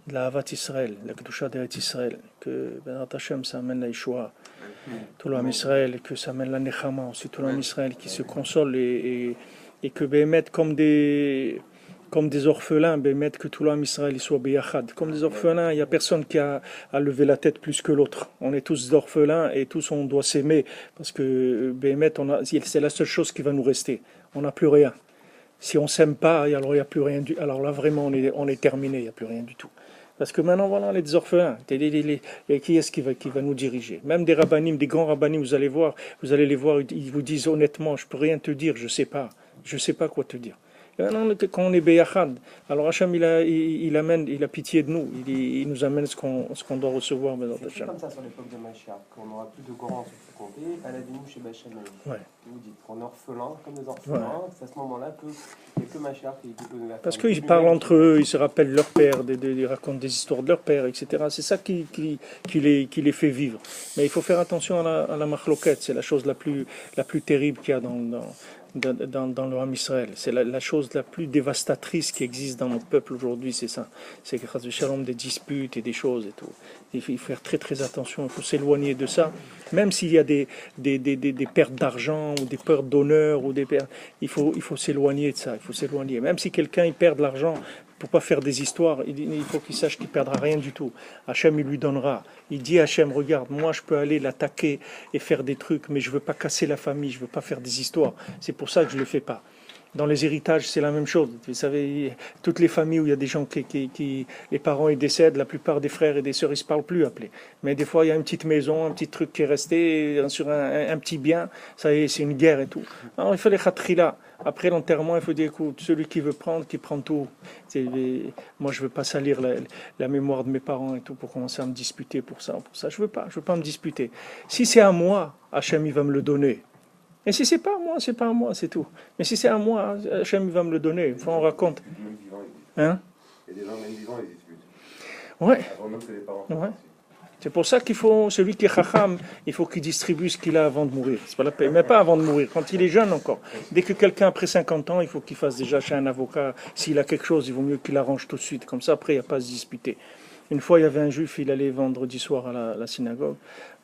de la Havat Israël, de la Kedusha d'Eretz Israël, que Bezrat Hashem, ça amène la Yeshua, tout le Ham Israël, que ça amène la Nechama aussi, tout le Ham Israël qui se console et que Béhémet, comme des orphelins, Béhémet, que tout le Ham Israël il soit Beyachad. Comme des orphelins, il n'y a personne qui a levé la tête plus que l'autre. On est tous orphelins et tous on doit s'aimer parce que Béhémet, c'est la seule chose qui va nous rester. On n'a plus rien. Si on ne s'aime pas, alors il n'y a plus rien. Alors là, vraiment, on est terminé, il n'y a plus rien du tout. Parce que maintenant, voilà, les orphelins, qui est-ce qui va nous diriger? Même des rabbinim, des grands rabbinim, vous allez les voir, ils vous disent honnêtement, je ne peux rien te dire, je ne sais pas quoi te dire. Et maintenant, quand on est Beyachad, alors Hachem, il a pitié de nous, il nous amène ce qu'on doit recevoir. C'est comme ça sur l'époque de Mashiach, qu'on n'aura plus de grands sur ce compter, à la Dinou chez Bachem. Ouais. Vous dites qu'on est orphelin, comme des orphelins, c'est à ce moment-là qu'il n'y a que Mashiach qui peut nous la faire. Parce qu'ils parlent entre eux, ils se rappellent leur père, ils racontent des histoires de leur père, etc. C'est ça qui les fait vivre. Mais il faut faire attention à la machloket, c'est la chose la plus terrible qu'il y a dans le Ham Israël. C'est la chose la plus dévastatrice qui existe dans notre peuple aujourd'hui, c'est ça. C'est grâce au shalom des disputes et des choses et tout. Il faut faire très très attention, il faut s'éloigner de ça. Même s'il y a des pertes d'argent ou des pertes d'honneur ou il faut s'éloigner de ça. Il faut s'éloigner. Même si quelqu'un il perd de l'argent pour pas faire des histoires, il faut qu'il sache qu'il perdra rien du tout. Hachem il lui donnera. Il dit à Hachem, regarde, moi je peux aller l'attaquer et faire des trucs, mais je veux pas casser la famille, je veux pas faire des histoires. C'est pour ça que je le fais pas. Dans les héritages, c'est la même chose. Vous savez, toutes les familles où il y a des gens les parents ils décèdent, la plupart des frères et des sœurs ils se parlent plus appelés. Mais des fois il y a une petite maison, un petit truc qui est resté sur un petit bien, ça y est, c'est une guerre et tout. Alors il faut les khatrila. Après l'enterrement, il faut dire, écoute, celui qui veut prendre, qui prend tout. Moi je veux pas salir la mémoire de mes parents et tout pour commencer à me disputer pour ça. Je veux pas me disputer. Si c'est à moi, Hachem il va me le donner. Et si c'est pas à moi, c'est tout. Mais si c'est à moi, Hachem va me le donner. Enfin, on raconte. Hein? Il y a des gens même vivants, ils discutent. Ouais. Avant même que les parents. Ouais. C'est pour ça celui qui est chacham, il faut qu'il distribue ce qu'il a avant de mourir. C'est pas la paix, mais pas avant de mourir, quand il est jeune encore. Dès que quelqu'un après 50 ans, il faut qu'il fasse déjà chez un avocat. S'il a quelque chose, il vaut mieux qu'il arrange tout de suite. Comme ça, après, il n'y a pas à se disputer. Une fois, il y avait un juif, il allait vendredi soir à la synagogue.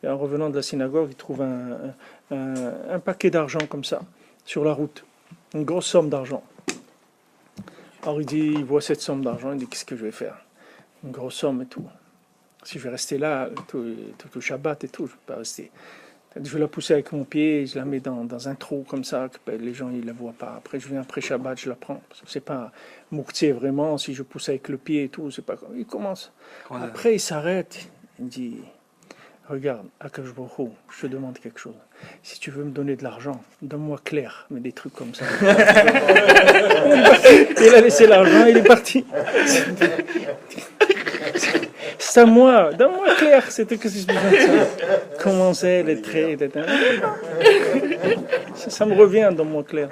Et en revenant de la synagogue, il trouve un paquet d'argent comme ça, sur la route. Une grosse somme d'argent. Alors il voit cette somme d'argent, il dit, qu'est-ce que je vais faire? Une grosse somme et tout. Si je vais rester là, tout le Shabbat et tout, je ne vais pas rester. Je vais la pousser avec mon pied, je la mets dans un trou comme ça, que les gens ne la voient pas. Après, je viens après Shabbat, je la prends. Parce que ce n'est pas mouktier vraiment, si je pousse avec le pied et tout, c'est pas comme. Il commence. Après, il s'arrête, il dit, regarde, Akash Baruch Hu, je te demande quelque chose. Si tu veux me donner de l'argent, donne-moi clair, mais des trucs comme ça. Il a laissé l'argent, il est parti. C'est à moi, donne-moi clair, c'était que si je besoin de ça. Commencer les traits, ça me revient, donne-moi clair.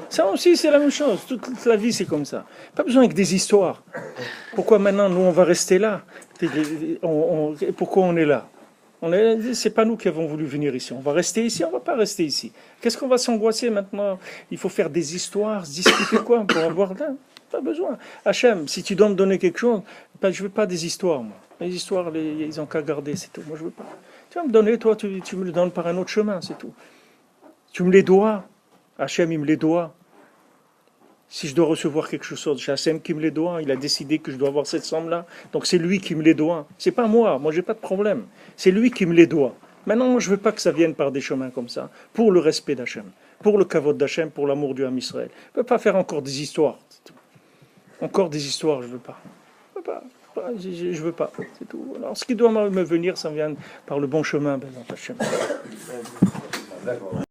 Ça aussi, c'est la même chose. Toute la vie, c'est comme ça. Pas besoin avec des histoires. Pourquoi maintenant, nous, on va rester là? Pourquoi on est là? C'est pas nous qui avons voulu venir ici. On va rester ici, on va pas rester ici. Qu'est-ce qu'on va s'angoisser maintenant? Il faut faire des histoires, se discuter quoi pour avoir là? Pas besoin. Hachem, si tu dois me donner quelque chose, je veux pas des histoires, moi. Les histoires, ils ont qu'à garder, c'est tout. Moi, je veux pas. Tu vas me donner, toi, tu me le donnes par un autre chemin, c'est tout. Tu me les dois. Hachem, il me les doit. Si je dois recevoir quelque chose, c'est Hachem qui me les doit. Il a décidé que je dois avoir cette somme-là. Donc c'est lui qui me les doit. C'est pas moi. Moi, j'ai pas de problème. C'est lui qui me les doit. Maintenant, je veux pas que ça vienne par des chemins comme ça. Pour le respect d'Hachem. Pour le kavod d'Hachem, pour l'amour du Ham Israël. Je ne peux pas faire encore des histoires. Encore des histoires, je veux pas. Je veux pas. C'est tout. Alors, ce qui doit me venir, ça vient par le bon chemin, Hachem. D'accord.